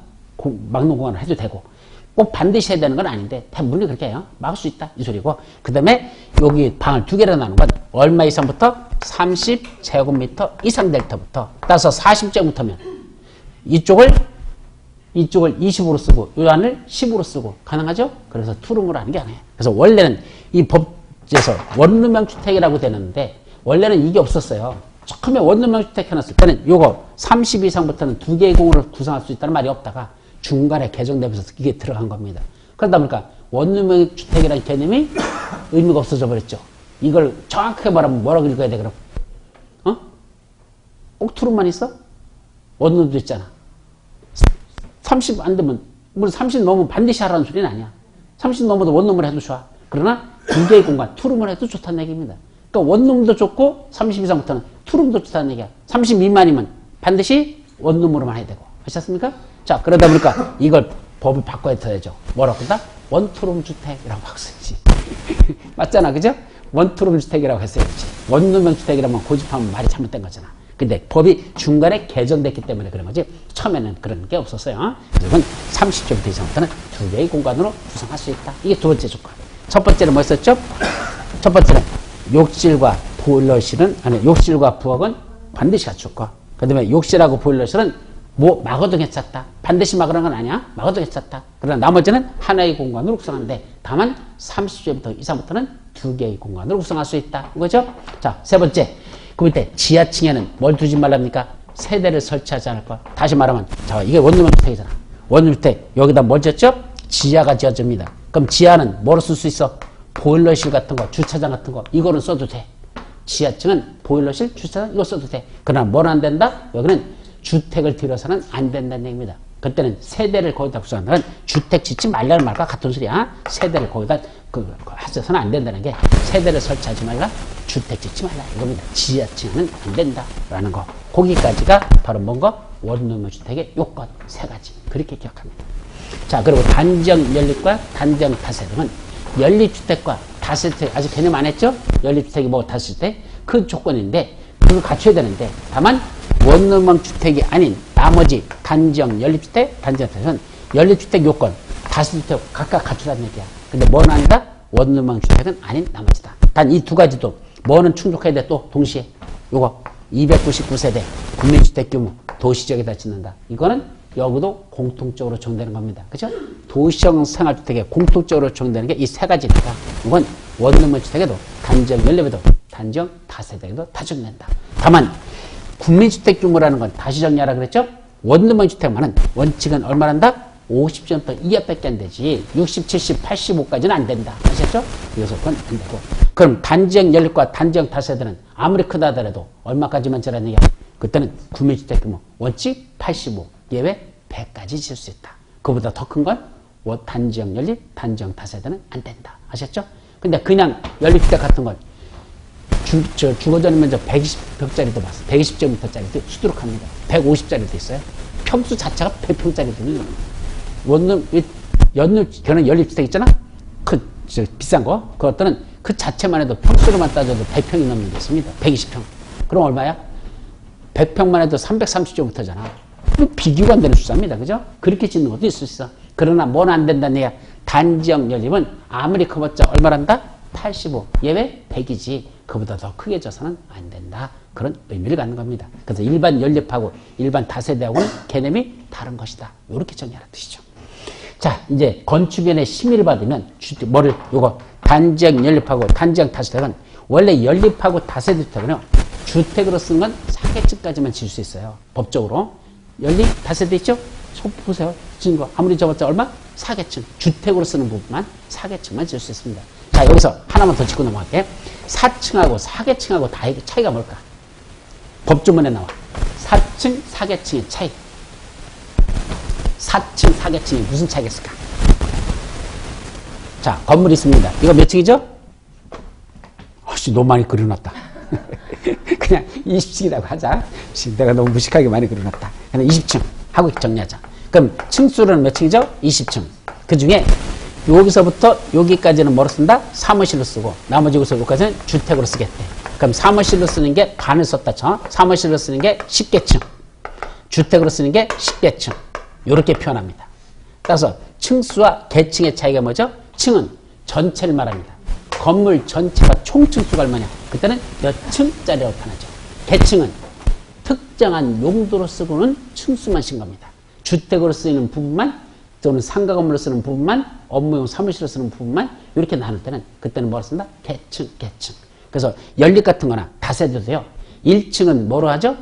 막는 공간을 해도 되고 꼭 반드시 해야 되는 건 아닌데 대부분이 그렇게 해요. 막을 수 있다 이 소리고 그 다음에 여기 방을 2개로 나눈 건 얼마 이상부터? 30제곱미터 이상 될 때부터 따라서 40제곱미터면 이쪽을 20으로 쓰고 이 안을 10으로 쓰고 가능하죠? 그래서 투룸으로 하는 게 아니에요. 그래서 원래는 이 법에서 원룸형 주택이라고 되는데 원래는 이게 없었어요. 처음에 원룸형 주택 해놨을 때는 요거 30 이상부터는 2개의 공으로 구성할 수 있다는 말이 없다가 중간에 개정되면서 이게 들어간 겁니다. 그러다 보니까 원룸형 주택이라는 개념이 의미가 없어져 버렸죠. 이걸 정확하게 말하면 뭐라고 읽어야 돼 그럼? 꼭 투룸만 있어? 원룸도 있잖아. 30 안 되면 물론 30 넘으면 반드시 하라는 소리는 아니야. 30 넘어도 원룸을 해도 좋아. 그러나 2개의 공간 투룸을 해도 좋다는 얘기입니다. 그러니까 원룸도 좋고 30 이상부터는 투룸도 좋다는 얘기야. 30 미만이면 반드시 원룸으로만 해야 되고. 아셨습니까? 자, 그러다 보니까 이걸 법을 바꿔야 되죠. 뭐라고 한다? 원투룸 주택이라고 바꾸었지. 맞잖아, 그죠? 원투룸 주택이라고 했어야지. 원룸형 주택이라면 고집하면 말이 잘못된 거잖아. 근데 법이 중간에 개정됐기 때문에 그런 거지. 처음에는 그런 게 없었어요. 그래서 30제곱미터 이상부터는 2개의 공간으로 구성할 수 있다. 이게 두 번째 조건. 첫 번째는 뭐였었죠? 첫 번째는 욕실과 보일러실은, 아니, 욕실과 부엌은 반드시 갖췄고, 그 다음에 욕실하고 보일러실은 뭐 막아도 괜찮다. 반드시 막으라는 건 아니야. 막아도 괜찮다. 그러나 나머지는 하나의 공간으로 구성하는데 다만 30제곱미터 이상부터는 2개의 공간으로 구성할 수 있다. 이거죠? 자, 세 번째. 그 밑에 지하층에는 뭘 두지 말랍니까? 세대를 설치하지 않을 것. 다시 말하면, 자, 이게 원룸형 주택이잖아. 원룸 주택. 여기다 뭘 지었죠? 지하가 지어집니다. 그럼 지하는 뭐로 쓸 수 있어? 보일러실 같은 거, 주차장 같은 거. 이거는 써도 돼. 지하층은 보일러실, 주차장 이거 써도 돼. 그러나 뭐는 안 된다? 여기는 주택을 들여서는 안 된다는 얘기입니다. 그때는 세대를 거기다 구성한다면 주택 짓지 말라는 말과 같은 소리야. 세대를 거기다 하셔서는 안 된다는 게 세대를 설치하지 말라, 주택 짓지 말라 이겁니다. 지하층은 안 된다라는 거. 거기까지가 바로 뭔가 원룸형 주택의 요건 세 가지. 그렇게 기억합니다. 자, 그리고 단지형 연립과 단지형 다세대는 연립주택과 다세대 아직 개념 안 했죠? 연립주택이 뭐 다세대 그 조건인데 그걸 갖춰야 되는데 다만 원룸형 주택이 아닌 나머지 단지형 연립주택, 단지형 다세대는 연립주택 요건, 다세대주택 각각 갖추라는 얘기야. 근데 뭐는 아니다? 원룸형 주택은 아닌 나머지다. 단 이 두 가지도 뭐는 충족해야 돼? 또 동시에 요거 299세대 국민주택 규모 도시지역에다 짓는다. 이거는 여기도 공통적으로 적용되는 겁니다. 그죠? 도시형 생활주택에 공통적으로 적용되는 게 이 세 가지니까 이건 원룸형 주택에도 단지형 연립에도 단지형 다세대에도 다 적용된다. 다만 국민주택 규모라는 건 다시 정리하라 그랬죠? 원룸형 주택만은 원칙은 얼마란다? 50제곱미터 이하밖에 안 되지 60, 70, 85까지는 안 된다. 아셨죠? 그래서 그건 안 되고 그럼 단지형 연립과 단지형 다세대는 아무리 크다 하더라도 얼마까지만 지라는 얘기야? 그때는 국민주택 규모 원칙 85 예외 100까지 지을 수 있다. 그보다 더 큰 건 단지형 연립, 단지형 다세대는 안 된다. 아셨죠? 근데 그냥 연립주택 같은 건 주거전용 면적 120벽짜리도 봤어. 120제곱미터짜리도 수두룩합니다. 150짜리도 있어요. 평수 자체가 100평짜리거든요. 원룸, 연립, 결혼 연립주택 있잖아? 비싼 거. 그것들은 그 자체만 해도 평수로만 따져도 100평이 넘는 게 있습니다. 120평. 그럼 얼마야? 100평만 해도 330제곱미터잖아. 비교가 안 되는 숫자입니다. 그죠? 그렇게 짓는 것도 있을 수 있어. 그러나 뭐는 안 된다는 얘기야. 단지형 연립은 아무리 커봤자 얼마란다? 85. 예외 100이지. 그보다 더 크게 져서는 안 된다. 그런 의미를 갖는 겁니다. 그래서 일반 연립하고 일반 다세대하고는 개념이 다른 것이다. 이렇게 정의하는 뜻이죠. 자, 이제 건축연의 심의를 받으면 요거 단지형 연립하고 단지형 다세대는 원래 연립하고 다세대 주택은요. 주택으로 쓰는 건 4계층까지만 지을 수 있어요. 법적으로. 연립 다세대 있죠? 보세요. 지은 거 아무리 적었자 얼마? 4계층. 주택으로 쓰는 부분만 4계층만 지을 수 있습니다. 자, 여기서 하나만 더 짚고 넘어갈게. 4층하고 4계층하고 차이가 뭘까? 법조문에 나와. 4층, 4계층의 차이. 4층, 4계층이 무슨 차이가 있을까? 자, 건물이 있습니다. 이거 몇 층이죠? 너무 많이 그려놨다. 그냥 20층이라고 하자. 내가 너무 무식하게 많이 그려놨다. 그냥 20층 하고 정리하자. 그럼 층수로는 몇 층이죠? 20층. 그 중에 여기서부터 여기까지는 뭐로 쓴다? 사무실로 쓰고 나머지 여기까지는 주택으로 쓰겠대. 그럼 사무실로 쓰는 게 반을 썼다 쳐. 사무실로 쓰는 게 10계층. 주택으로 쓰는 게 10계층. 이렇게 표현합니다. 따라서 층수와 계층의 차이가 뭐죠? 층은 전체를 말합니다. 건물 전체가 총 층수가 얼마냐? 그때는 몇 층짜리라고 표현하죠. 계층은 특정한 용도로 쓰고는 층수만 신 겁니다. 주택으로 쓰이는 부분만 또는 상가 건물로 쓰는 부분만 업무용 사무실로 쓰는 부분만 이렇게 나눌 때는 그때는 뭐로 쓴다? 계층. 그래서 연립 같은 거나 다세대도요. 1층은 뭐로 하죠?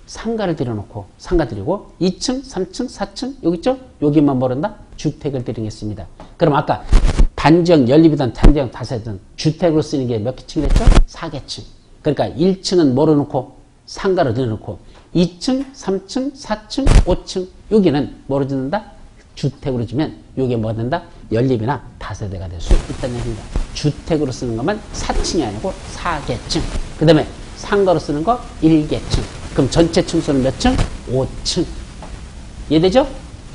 상가를 들여놓고 상가 들이고 2층, 3층, 4층 여기 있죠? 여기만 뭐란다? 주택을 들이겠습니다. 그럼 아까 단지형 연립이든 단지형 다세대든 주택으로 쓰는 게 몇 계층이 됐죠? 4계층. 그러니까 1층은 뭐로 놓고 상가로 들여놓고 2층, 3층, 4층, 5층 여기는 뭐로 짓는다? 주택으로 지면 이게 뭐가 된다? 연립이나 다세대가 될 수 있다는 얘기입니다. 주택으로 쓰는 것만 4층이 아니고 4계층. 그 다음에 상가로 쓰는 거 1계층. 그럼 전체 층수는 몇 층? 5층. 이해되죠?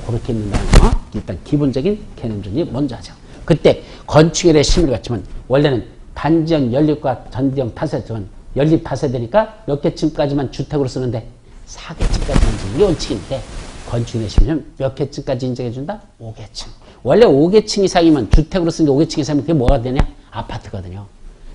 그렇게 있는다는 거. 일단 기본적인 개념 정리 먼저 하죠. 그때 건축일의 심의를 갖추면 원래는 단지형 연립과 단지형 다세대는 연립 다세대니까 몇 계층까지만 주택으로 쓰는데 4계층까지만 쓰는 게 원칙인데 건축인의 심의는 몇 계층까지 인정해준다? 5계층. 원래 5계층 이상이면 주택으로 쓰는 게 5계층 이상이면 그게 뭐가 되냐? 아파트거든요.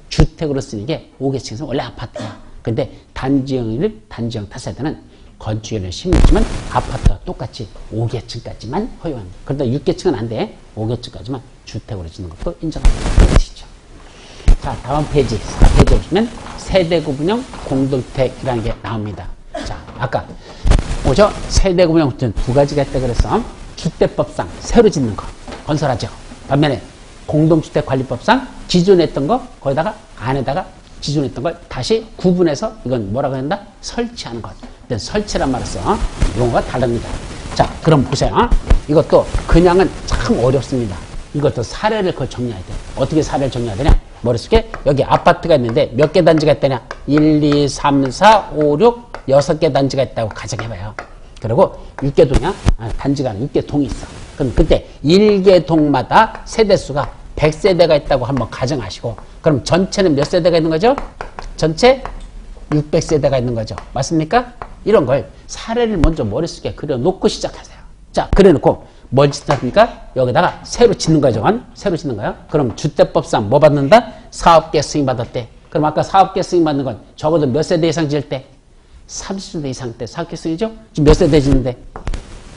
주택으로 쓰는 게 5계층에서 원래 아파트야. 근데 단지형 단지형 다세대는 건축인의 심의지만 아파트와 똑같이 5계층까지만 허용합니다. 그러다 6계층은 안 돼. 5계층까지만 주택으로 짓는 것도 인정합니다. 그러시죠. 자, 다음 페이지 4페이지 보시면 세대구분형 공동주택이라는 게 나옵니다. 자, 아까 뭐죠? 세대구분형 두 가지가 있다 그래서 주택법상 새로 짓는 거 건설하죠. 반면에 공동주택관리법상 기존에 했던 거 거기다가 안에다가 기존에 했던 걸 다시 구분해서 이건 뭐라고 한다? 설치하는 것. 근데 설치란 말을 써. 용어가 다릅니다. 자, 그럼 보세요. 이것도 그냥은 참 어렵습니다. 이것도 사례를 그 정리해야 돼. 어떻게 사례를 정리해야 되냐? 머릿속에 여기 아파트가 있는데 몇 개 단지가 있다냐? 1, 2, 3, 4, 5, 6, 6개 단지가 있다고 가정해봐요. 그리고 6개 동이야? 단지가 아니라 6개 동이 있어. 그럼 그때 1개 동마다 세대수가 100세대가 있다고 한번 가정하시고 그럼 전체는 몇 세대가 있는 거죠? 전체 600세대가 있는 거죠. 맞습니까? 이런 걸 사례를 먼저 머릿속에 그려놓고 시작하세요. 자, 그려놓고 뭘 짓습니까? 여기다가 새로 짓는 거죠. 새로 짓는 거예요. 그럼 주택법상 뭐 받는다? 사업계 승인받았대. 그럼 아까 사업계 승인받는 건 적어도 몇 세대 이상 지을 때? 30세대 이상 때 사업계 승인이죠? 지금 몇 세대 짓는데?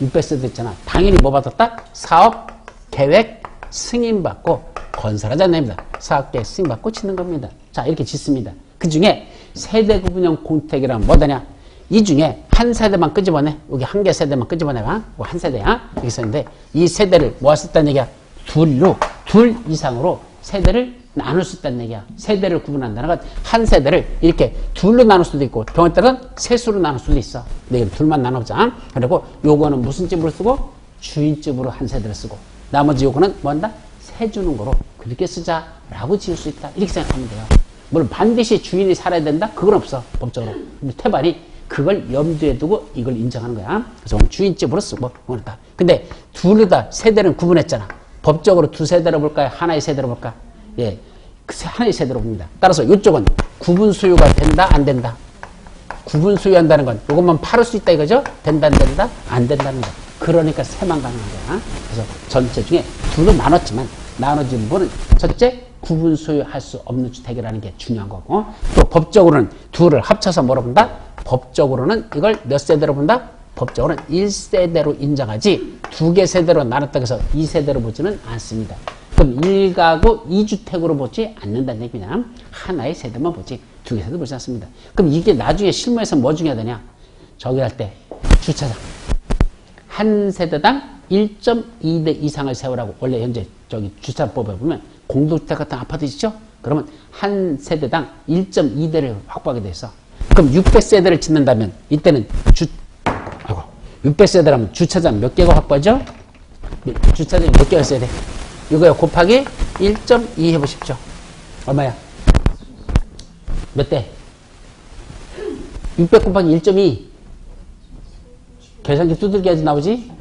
600세대 있잖아. 당연히 뭐 받았다? 사업 계획 승인받고 건설하자는 겁니다. 사업계획 승인받고 짓는 겁니다. 자, 이렇게 짓습니다. 그 중에 세대구분형 공주택이란 뭐다냐? 이 중에 한 세대만 끄집어내. 여기 한 개 세대만 끄집어내봐. 한 세대야. 여기 있었는데 이 세대를 뭐 할 수 있다는 얘기야? 둘 이상으로 세대를 나눌 수 있다는 얘기야. 세대를 구분한다는 건 한 세대를 이렇게 둘로 나눌 수도 있고 경우에 따라서는 셋으로 나눌 수도 있어. 근데 이걸 둘만 나눠보자. 그리고 요거는 무슨 집으로 쓰고? 주인집으로 한 세대를 쓰고 나머지 요거는 뭐 한다? 세주는 거로 그렇게 쓰자라고 지을 수 있다. 이렇게 생각하면 돼요. 물론 반드시 주인이 살아야 된다? 그건 없어. 법적으로. 근데 태반이 그걸 염두에 두고 이걸 인정하는 거야. 그래서 오늘 주인집으로 쓰고 그렇다. 근데 둘 다 세대는 구분했잖아. 법적으로 두 세대로 볼까요? 하나의 세대로 볼까? 예, 하나의 세대로 봅니다. 따라서 이쪽은 구분 소유가 된다, 안 된다. 구분 소유한다는 건 이것만 팔을 수 있다 이거죠? 된다, 안 된다? 안 된다는 거. 그러니까 세만 가능한 거야. 그래서 전체 중에 둘로 나눴지만 나눠진 부분은 첫째, 구분 소유할 수 없는 주택이라는 게 중요한 거고, 또 법적으로는 둘을 합쳐서 뭐로 본다? 법적으로는 이걸 몇 세대로 본다? 법적으로는 1세대로 인정하지 두 개 세대로 나눴다고 해서 2세대로 보지는 않습니다. 그럼 1가구 2주택으로 보지 않는다는 얘기냐? 하나의 세대만 보지 두 개 세대 보지 않습니다. 그럼 이게 나중에 실무에서 뭐 중요하냐? 저기 할 때 주차장 한 세대당 1.2대 이상을 세우라고 원래 현재 저기 주차법에 보면 공동주택 같은 아파트 있죠? 그러면 한 세대당 1.2대를 확보하게 돼 있어. 그럼 600세대를 짓는다면 이때는 600세대라면 주차장 몇 개가 확보하죠? 주차장이 몇 개가 있어야 돼? 이거요 곱하기 1.2 해보십시오. 얼마야? 몇 대? 600 곱하기 1.2. 계산기 두들겨야지 나오지?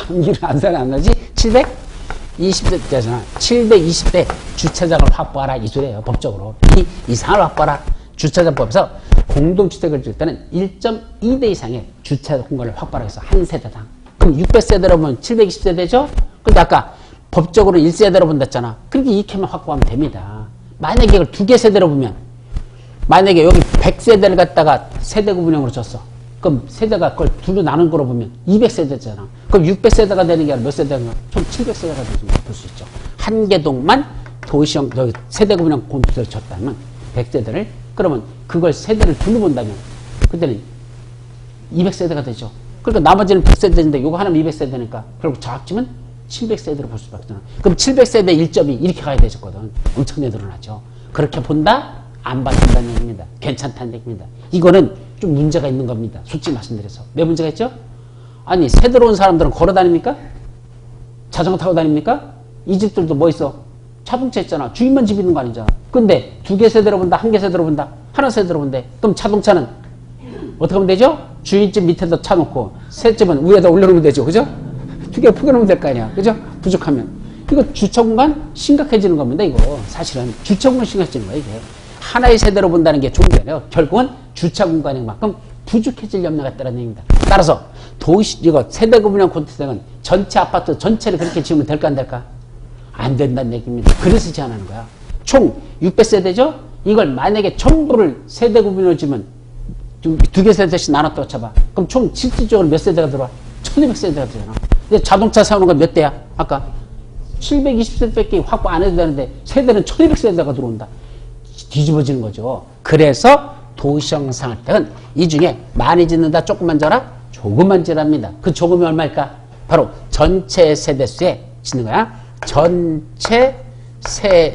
암기를 안 나지? 720대잖아. 720대 주차장을 확보하라 이 소리예요. 법적으로. 이 이상을 확보하라. 주차장법에서 공동주택을 줄 때는 1.2대 이상의 주차 공간을 확보하라 해서 한 세대당. 그럼 600세대로 보면 720세대죠? 근데 아까 법적으로 1세대로 본다잖아. 그렇게 이렇게만 확보하면 됩니다. 만약에 이걸 두 개 세대로 보면 만약에 여기 100세대를 갖다가 세대 구분형으로 줬어. 그럼 세대가 그걸 둘로 나눈 거로 보면 200세대잖아. 그럼 600세대가 되는 게 아니라 몇 세대가 총 700세대가 되는 걸 볼 수 있죠. 한 개 동만 도시형 여기 세대 구분형 공동주택을 줬다면 100세대를 그러면 그걸 세대를 둘로 본다면 그때는 200세대가 되죠. 그러니까 나머지는 100세대인데 요거 하나면 200세대니까 결국 저합치면 700세대로 볼 수밖에 없잖아. 그럼 700세대 1.2 이렇게 가야 되셨거든. 엄청나게 늘어나죠. 그렇게 본다? 안 봐준다는 얘기입니다. 괜찮다는 얘기입니다. 이거는 좀 문제가 있는 겁니다. 솔직히 말씀드려서. 왜 문제가 있죠? 아니 새들어 온 사람들은 걸어 다닙니까? 자전거 타고 다닙니까? 이 집들도 뭐 있어? 자동차 있잖아. 주인만 집 있는 거 아니잖아. 근데 두 개 세대로 본다? 한 개 세대로 본다? 하나 세대로 본대. 그럼 자동차는 어떻게 하면 되죠? 주인집 밑에다 차놓고 새 집은 위에다 올려놓으면 되죠. 그죠? 두 개 포개놓으면 될 거 아니야. 그죠? 부족하면. 이거 주차 공간 심각해지는 겁니다. 이거 사실은 주차 공간 심각해지는 거야 이게. 하나의 세대로 본다는 게 좋은 게 아니라 결국은 주차 공간인 만큼 부족해질 염려가 있다는 얘기입니다. 따라서 도시 이거 세대 구분형 공동주택은 전체 아파트 전체를 그렇게 지으면 될까 안 될까? 안 된다는 얘기입니다. 그래서 제안하는 거야. 총 600세대죠? 이걸 만약에 전부를 세대 구분으로 지면 두 개 세대씩 나눴다고 쳐봐. 그럼 총 실질적으로 몇 세대가 들어와? 1200세대가 되잖아. 근데 자동차 세우는 건 몇 대야? 아까 720세대밖에 확보 안 해도 되는데 세대는 1200세대가 들어온다. 뒤집어지는 거죠. 그래서 도시형 상할택은 이 중에 많이 짓는다, 조금만 져라? 조금만 지랍니다. 그 조금이 얼마일까? 바로 전체 세대수에 짓는 거야. 전체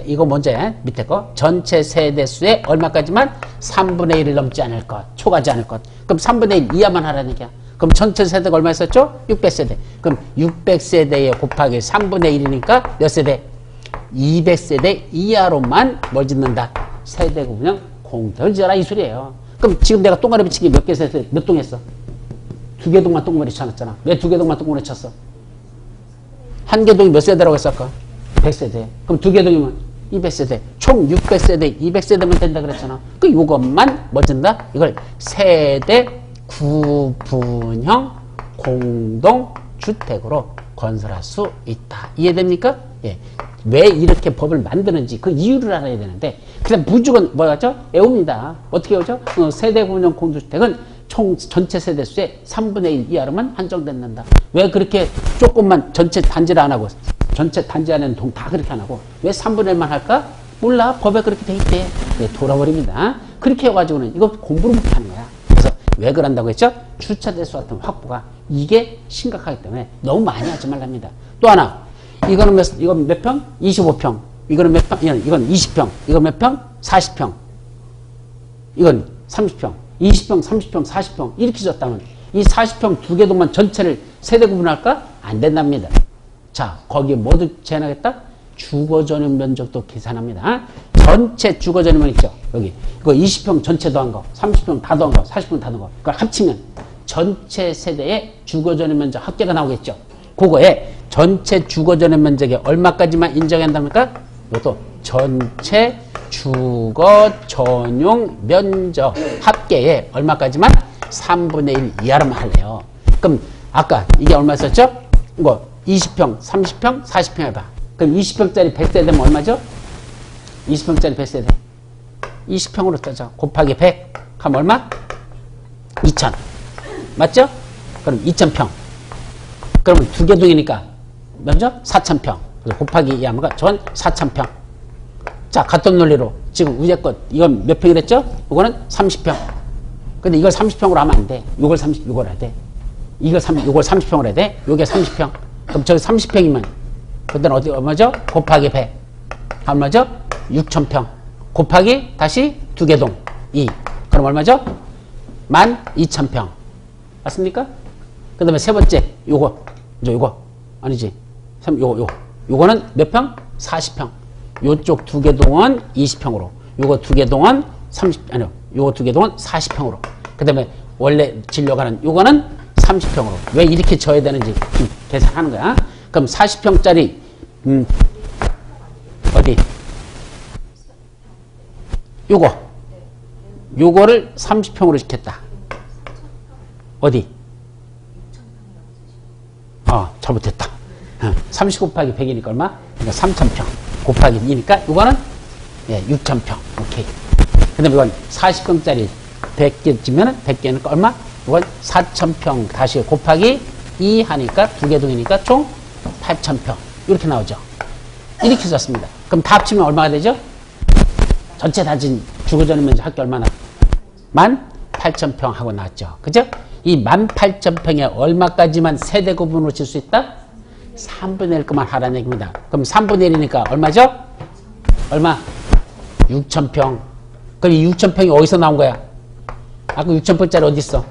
이거 먼저야. 밑에 거. 전체 세대수의 얼마까지만? 3분의 1을 넘지 않을 것. 초과하지 않을 것. 그럼 3분의 1 이하만 하라는 얘기야. 그럼 전체 세대가 얼마 있었죠? 600세대. 그럼 600세대에 곱하기 3분의 1이니까 몇 세대? 200세대 이하로만 뭘 짓는다? 세대 구분형 공동을 지어라 이 소리예요. 그럼 지금 내가 동그라미 치기 몇 개 세대, 몇 동 했어? 두 개 동만 동그라미 쳐놨잖아. 왜 두 개 동만 동그라미 쳤어? 한 개 동이 몇 세대라고 했을까? 100세대. 그럼 두 개 동이면 200세대. 총 600세대, 200세대면 된다 그랬잖아. 그 요것만 뭐 준다? 이걸 세대 구분형 공동주택으로 건설할 수 있다. 이해됩니까? 예. 왜 이렇게 법을 만드는지 그 이유를 알아야 되는데 그냥 무조건 뭐였죠? 외웁니다. 어떻게 외우죠? 세대 구분형 공동주택은 총 전체 세대수의 3분의 1 이하로만 한정된다. 왜 그렇게 조금만 전체 단지를 안 하고 전체 단지 안에는 동 다 그렇게 안 하고 왜 3분의 1만 할까? 몰라. 법에 그렇게 돼 있대. 네, 돌아버립니다. 그렇게 해가지고는 이거 공부를 못하는 거야. 그래서 왜 그런다고 했죠? 주차 대수 같은 확보가 이게 심각하기 때문에 너무 많이 하지 말랍니다. 또 하나 이거는 이건 몇 평? 25평. 이거는 몇 평? 이건 20평. 이건 몇 평? 40평. 이건 30평. 20평, 30평, 40평. 이렇게 줬다면 이 40평 두 개 동만 전체를 세대 구분할까? 안 된답니다. 자, 거기에 뭐도 제한하겠다? 주거 전용 면적도 계산합니다. 전체 주거 전유면 있죠. 여기. 이거 20평 전체 더한 거, 30평 다 더한 거, 40평 다 더한 거. 그걸 합치면 전체 세대의 주거 전유 면적 합계가 나오겠죠. 그거에 전체 주거 전유 면적이 얼마까지만 인정한답니까? 이것도 전체 주거 전용 면적 합계에 얼마까지만 3분의 1 이하로만 할래요. 그럼 아까 이게 얼마였었죠? 이거 20평, 30평, 40평 해봐. 그럼 20평짜리 100세대면 얼마죠? 20평짜리 100세대. 20평으로 따져. 곱하기 100 하면 얼마? 2000. 맞죠? 그럼 2000평. 그러면 두 개 동이니까 몇죠? 4000평. 그래서 곱하기 2 하면 전 4000평. 자, 같은 논리로 지금 위에 것 이건 몇 평이랬죠? 이거는 30평. 근데 이걸 30평으로 하면 안 돼. 이걸 30, 이걸 해야 돼. 이걸 30평으로 해야 돼. 요게 30평. 그럼 저기 30평이면 그때는 어디 얼마죠? 곱하기 100. 얼마죠? 6000평. 곱하기 다시 두 개 동 2. 그럼 얼마죠? 12000평. 맞습니까? 그 다음에 세 번째 요거 아니지. 요거는 몇 평? 40평. 요쪽 두 개 동은 20평으로. 요거 두 개 동은 요거 두 개 동은 40평으로. 그 다음에 원래 진료가는 요거는 30평으로. 왜 이렇게 져야 되는지 계산하는 거야. 그럼 40평짜리, 어디? 요거를 30평으로 시켰다. 어디? 잘못했다. 30 곱하기 100이니까 얼마? 그러니까 3000평. 곱하기 2니까 이거는 6000평. 오케이. 그 다음에 이건 40평짜리 100개쯤면 100개니까 얼마? 이건 4000평 다시 곱하기 2 하니까 두 개 동이니까 총 8000평. 이렇게 나오죠. 이렇게 썼습니다. 그럼 다 합치면 얼마가 되죠? 전체 다진 주거전유 면적 합계 얼마나? 18000평 하고 나왔죠. 그죠? 이 18000평에 얼마까지만 세대 구분으로 질 수 있다? 3분의 1것만 하라는 얘기입니다. 그럼 3분의 1이니까 얼마죠? 얼마? 6000평. 그럼 이 6000평이 어디서 나온 거야? 아까 6000평짜리 어디 있어?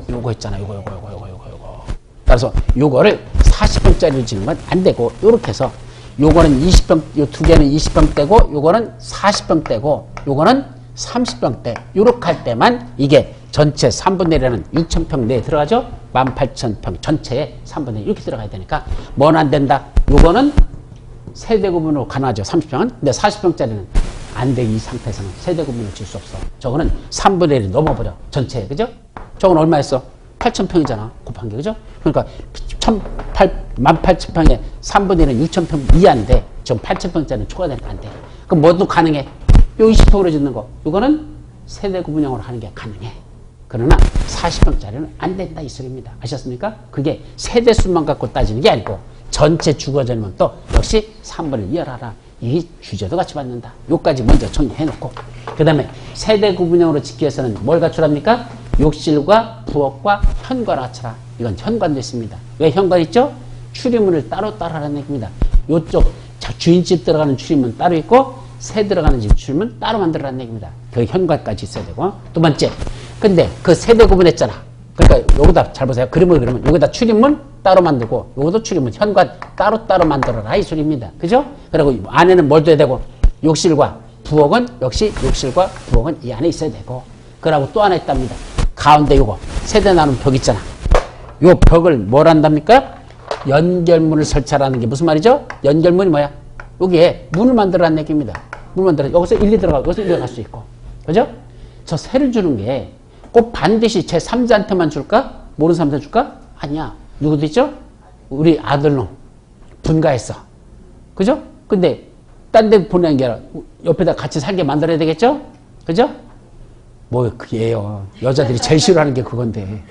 요거 있잖아. 요거. 따라서 요거를 40평짜리로 지는 건 안 되고, 요렇게 해서 요거는 20평, 요 두 개는 20평대고, 요거는 40평대고, 요거는 30평대. 요렇게 할 때만 이게 전체 3분의 1이라는 6000평 내에 들어가죠? 18000평 전체에 3분의 1 이렇게 들어가야 되니까 뭐는 안 된다? 요거는 세대 구분으로 가능하죠. 30평은. 근데 40평짜리는 안 돼. 이 상태에서는 세대 구분을 줄 수 없어. 저거는 3분의 1이 넘어버려. 전체에. 그죠? 저건 얼마였어? 8000평이잖아. 곱한 게. 그죠? 그러니까 18000평에 3분의 1은 6000평 이하인데 지금 8000평짜리는 초과되니까 안 돼. 그럼 뭐도 가능해? 요 20평으로 짓는 거. 이거는 세대 구분형으로 하는 게 가능해. 그러나 40평짜리는 안 된다 이 소리입니다. 아셨습니까? 그게 세대수만 갖고 따지는 게 아니고 전체 주거전유면 또 역시 3분의 1 이하라. 이 주제도 같이 받는다. 요까지 먼저 정리해놓고 그 다음에 세대 구분형으로 짓기 위해서는 뭘 갖추랍니까? 욕실과 부엌과 현관을 갖춰라. 이건 현관도 있습니다. 왜 현관 있죠? 출입문을 따로 하라는 얘기입니다. 요쪽 주인집 들어가는 출입문 따로 있고 새 들어가는 집 출입문 따로 만들어라는 얘기입니다. 그 현관까지 있어야 되고. 두 번째, 근데 그 세대 구분했잖아. 그러니까 여기다 잘 보세요. 그림을 그리면 여기다 출입문 따로 만들고 요것도 출입문 현관 따로 만들어라 이 소리입니다. 그죠? 그리고 안에는 뭘 둬야 되고 욕실과 부엌은 역시 욕실과 부엌은 이 안에 있어야 되고 그러고 또 하나 있답니다. 가운데 요거 세대 나눈 벽 있잖아. 요 벽을 뭘 한답니까? 연결문을 설치하라는 게 무슨 말이죠? 연결문이 뭐야? 여기에 문을 만들어라는 얘기입니다. 문 만들어 여기서 1, 2 들어가고 여기서 1, 2 갈 수 있고. 그죠? 저 새를 주는 게 꼭 반드시 제 3자한테만 줄까? 모르는 사람한테 줄까? 아니야. 누구도 있죠? 우리 아들놈 분가했어. 그죠? 근데 딴 데 보내는 게 아니라 옆에다 같이 살게 만들어야 되겠죠? 그죠? 뭐 그게요. 여자들이 제일 싫어하는 게 그건데.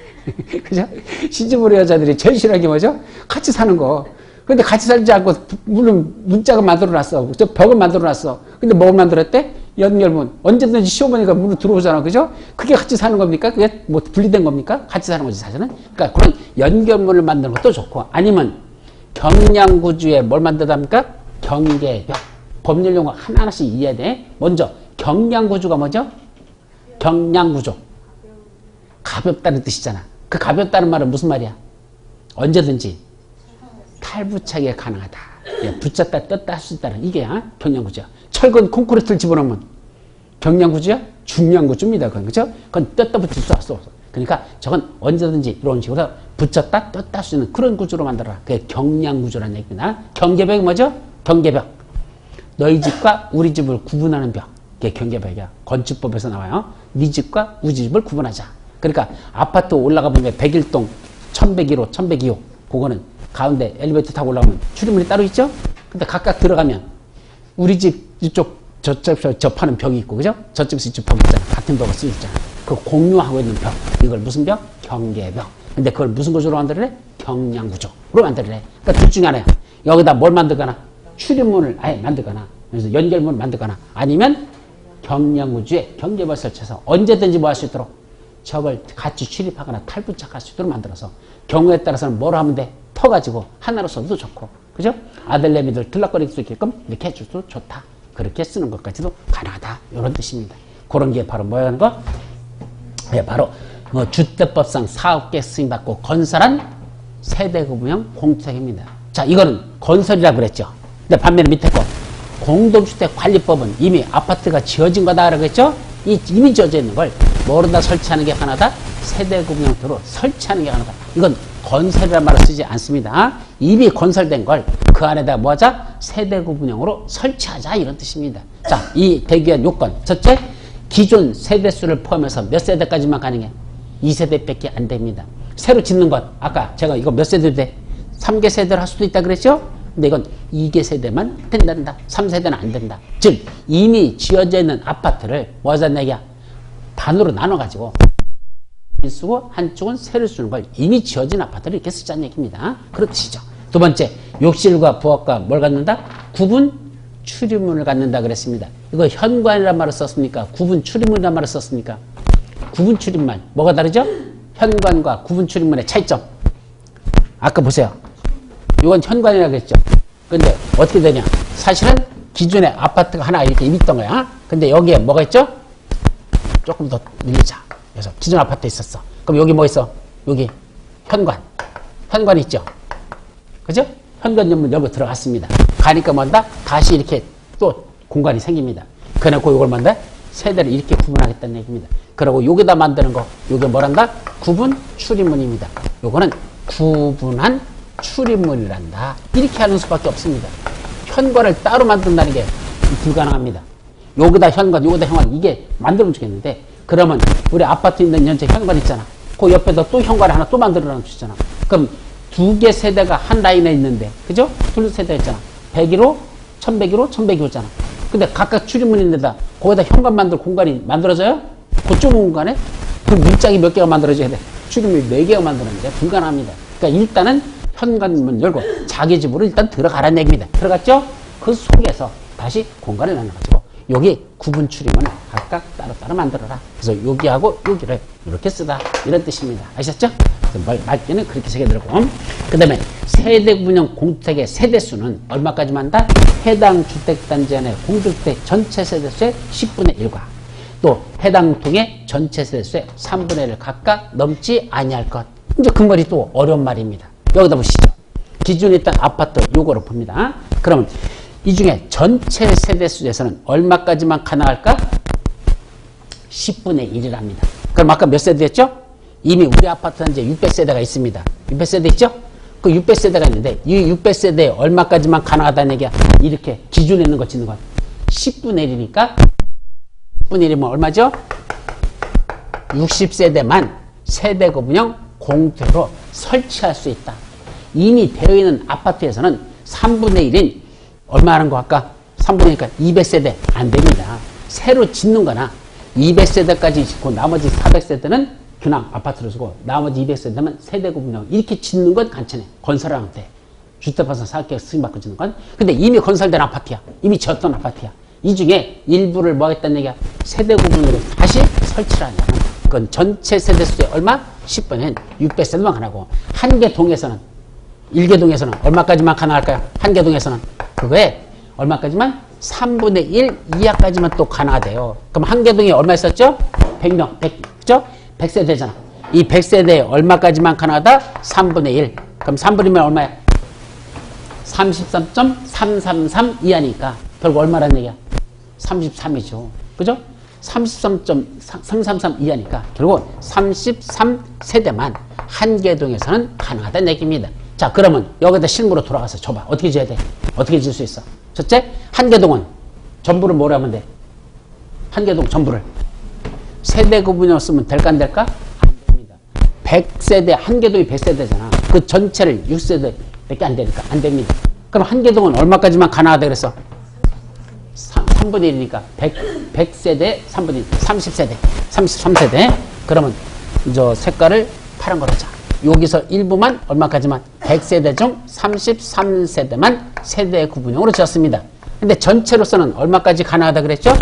그죠? 시집으로 여자들이 제일 싫어하는 게 뭐죠? 같이 사는 거. 근데 같이 살지 않고 물론 문짝을 만들어놨어. 저 벽을 만들어놨어. 근데 뭘 만들었대? 연결문. 언제든지 시어머니가 문으로 들어오잖아. 그죠? 그게 같이 사는 겁니까? 그게 뭐 분리된 겁니까? 같이 사는 거지 사실은. 그러니까 그런 연결문을 만드는 것도 좋고 아니면 경량구조에 뭘 만들답니까? 경계벽. 법률 용어 하나하나씩 이해해야 돼. 먼저 경량구조가 뭐죠? 경량구조. 가볍다는 뜻이잖아. 그 가볍다는 말은 무슨 말이야? 언제든지 탈부착이 가능하다. 붙였다 떴다 할 수 있다는 이게 경량구조야. 철근 콘크리트를 집어넣으면 경량구조야? 중량구조입니다. 그건 그죠? 그건 떴다 붙일 수 없어. 그러니까 저건 언제든지 이런 식으로 붙였다 떴다 할 수 있는 그런 구조로 만들어라. 그게 경량구조라는 얘기입니다. 경계벽이 뭐죠? 경계벽. 너희 집과 우리 집을 구분하는 벽. 그게 경계벽이야. 건축법에서 나와요. 네 집과 우리 집을 구분하자. 그러니까 아파트 올라가 보면 101동, 1101호, 1102호. 그거는 가운데 엘리베이터 타고 올라가면 출입문이 따로 있죠? 근데 각각 들어가면 우리 집 이쪽 저쪽 접하는 벽이 있고, 그죠? 저쪽에서 이쪽 벽이 있잖아. 같은 벽을 쓰고 있잖아. 그 공유하고 있는 벽. 이걸 무슨 벽? 경계벽. 근데 그걸 무슨 구조로 만들래? 경량구조로 만들래. 그러니까 둘 중에 하나야. 여기다 뭘 만들거나 출입문을 아예 만들거나 그래서 연결문을 만들거나 아니면 경량구조에 경계벽을 설치해서 언제든지 뭐 할 수 있도록 저걸 같이 출입하거나 탈부착할 수 있도록 만들어서 경우에 따라서는 뭘 하면 돼? 터가지고 하나로 써도 좋고, 그죠? 아들내미들 들락거릴 수 있게끔 이렇게 해줘도 좋다. 그렇게 쓰는 것까지도 가능하다. 이런 뜻입니다. 그런 게 바로 뭐라는 거? 바로 주택법상 사업계 승인받고 건설한 세대구분형 공주택입니다. 자, 이거는 건설이라고 그랬죠. 근데 반면에 밑에 거 공동주택관리법은 이미 아파트가 지어진 거다 그랬죠. 이미 지어져 있는 걸 뭐로다 설치하는 게 하나다? 세대구분형도로 설치하는 게 하나다. 이건 건설이라는 말을 쓰지 않습니다. 이미 건설된 걸 그 안에다 뭐 하자? 세대구분형으로 설치하자 이런 뜻입니다. 자, 이 되기 위한 요건. 첫째, 기존 세대수를 포함해서 몇 세대까지만 가능해? 2세대밖에 안 됩니다. 새로 짓는 것, 아까 제가 이거 몇 세대 돼? 3개 세대를 할 수도 있다 그랬죠? 근데 이건 2개 세대만 된다. 3세대는 안 된다. 즉 이미 지어져 있는 아파트를 뭐 하자는 얘기야? 반으로 나눠가지고 쓰고 한쪽은 새로 쓰는 걸 이미 지어진 아파트를 이렇게 쓰자는 얘기입니다. 그런 뜻이죠. 두 번째, 욕실과 부엌과 뭘 갖는다? 구분 출입문을 갖는다 그랬습니다. 이거 현관이란 말을 썼습니까? 구분 출입문이란 말을 썼습니까? 구분 출입문 뭐가 다르죠? 현관과 구분 출입문의 차이점. 아까 보세요. 이건 현관이라고 했죠. 근데 어떻게 되냐? 사실은 기존에 아파트가 하나 이렇게 있던 거야. 근데 여기에 뭐가 있죠? 조금 더 늘리자. 그래서 기존 아파트에 있었어. 그럼 여기 뭐 있어? 여기 현관. 현관이 있죠. 그죠? 현관 전문 열고 들어갔습니다. 가니까 뭔다? 다시 이렇게 또 공간이 생깁니다. 그래놓고 이걸 뭔다? 세대를 이렇게 구분하겠다는 얘기입니다. 그리고 여기다 만드는 거, 요게 뭐란다? 구분 출입문입니다. 요거는 구분한 출입문이란다. 이렇게 하는 수밖에 없습니다. 현관을 따로 만든다는 게 불가능합니다. 여기다 현관, 여기다 현관, 이게 만들면 좋겠는데, 그러면 우리 아파트 있는 현재 현관 있잖아. 그 옆에다 또 현관을 하나 또 만들어 놔주잖아. 그럼 두 개 세대가 한 라인에 있는데, 그죠? 둘 세대 있잖아. 101호, 1101호, 1102호잖아. 근데 각각 출입문 있는데다 거기다 현관 만들 공간이 만들어져요? 그 좁은 공간에? 그럼 문짝이 몇 개가 만들어져야 돼? 출입문이 4개가 만들어지는데 불가능합니다. 그러니까 일단은 현관문 열고 자기 집으로 일단 들어가라는 얘기입니다. 들어갔죠? 그 속에서 다시 공간을 나눠가지고 여기 구분 출입문을 각각 따로따로 만들어라. 그래서 여기하고 여기를 이렇게 쓰다 이런 뜻입니다. 아셨죠? 말기는 그렇게 새겨들고, 그 다음에 세대구분형 공주택의 세대수는 얼마까지만 한다? 해당 주택단지 안에 공주택 전체 세대수의 10분의 1과 또 해당 동의 전체 세대수의 3분의 1을 각각 넘지 아니할 것. 이제 그 말이 또 어려운 말입니다. 여기다 보시죠. 기존에 있던 아파트 요거로 봅니다. 그러면 이 중에 전체 세대수에서는 얼마까지만 가능할까? 10분의 1이랍니다. 그럼 아까 몇 세대였죠? 이미 우리 아파트는 이제 600세대가 있습니다. 600세대 있죠? 그 600세대가 있는데 이 600세대에 얼마까지만 가능하다는 얘기야. 이렇게 기준에 있는 거 짓는 건 10분의 1이니까 10분의 1이면 얼마죠? 60세대만 세대구분형 공주택으로 설치할 수 있다. 이미 되어 있는 아파트에서는 3분의 1인 얼마 하는 거 아까? 3분의 1이니까 200세대 안 됩니다. 새로 짓는 거나 200세대까지 짓고 나머지 400세대는 그냥 아파트로 쓰고 나머지 200세대면 세대구분형 이렇게 짓는 건 괜찮아요. 건설한테 주택법상 사업계획 승인받고 짓는 건. 근데 이미 건설된 아파트야. 이미 지었던 아파트야. 이 중에 일부를 뭐 하겠다는 얘기야? 세대구분으로 다시 설치를 하냐면 그건 전체 세대수의 얼마? 10분의 600세대만 가능하고 한 개 동에서는 1개 동에서는 얼마까지만 가능할까요? 한 개 동에서는 그거에 얼마까지만? 3분의 1 이하까지만 또 가능하대요. 그럼 한 개 동에 얼마 있었죠? 100명, 100, 그죠? 100세대잖아. 이 100세대에 얼마까지만 가능하다? 3분의 1. 그럼 3분의 1면 얼마야? 33.333 이하니까 결국 얼마란 얘기야? 33이죠. 그죠? 33.333 이하니까 결국 33세대만 한계동에서는 가능하다는 얘기입니다. 자, 그러면 여기다 실무로 돌아가서 줘봐. 어떻게 줘야 돼? 어떻게 줄 수 있어? 첫째, 한계동은 전부를 뭐라 하면 돼? 한계동 전부를 세대 구분으로 쓰면 될까 안 될까? 안 됩니다. 100세대, 한계동이 100세대잖아. 그 전체를 6세대밖에 안 되니까 안 됩니다. 그럼 한계동은 얼마까지만 가능하다 그랬어? 3분의 1이니까 100세대 3분의 1, 30세대, 33세대. 그러면 저 색깔을 파란 걸 하자. 여기서 일부만 얼마까지만? 100세대 중 33세대만 세대 구분형으로 지었습니다. 근데 전체로서는 얼마까지 가능하다 그랬죠?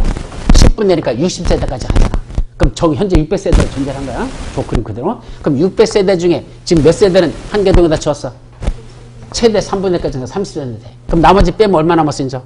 10분의 1이니까 60세대까지 하잖아. 그럼 저기 현재 600세대가 존재한 거야. 저 그림 그대로. 그럼 600세대 중에 지금 몇 세대는 한계동에다 지었어? 최대 3분의 1까지는 30세대. 그럼 나머지 빼면 얼마 남았어, 이제?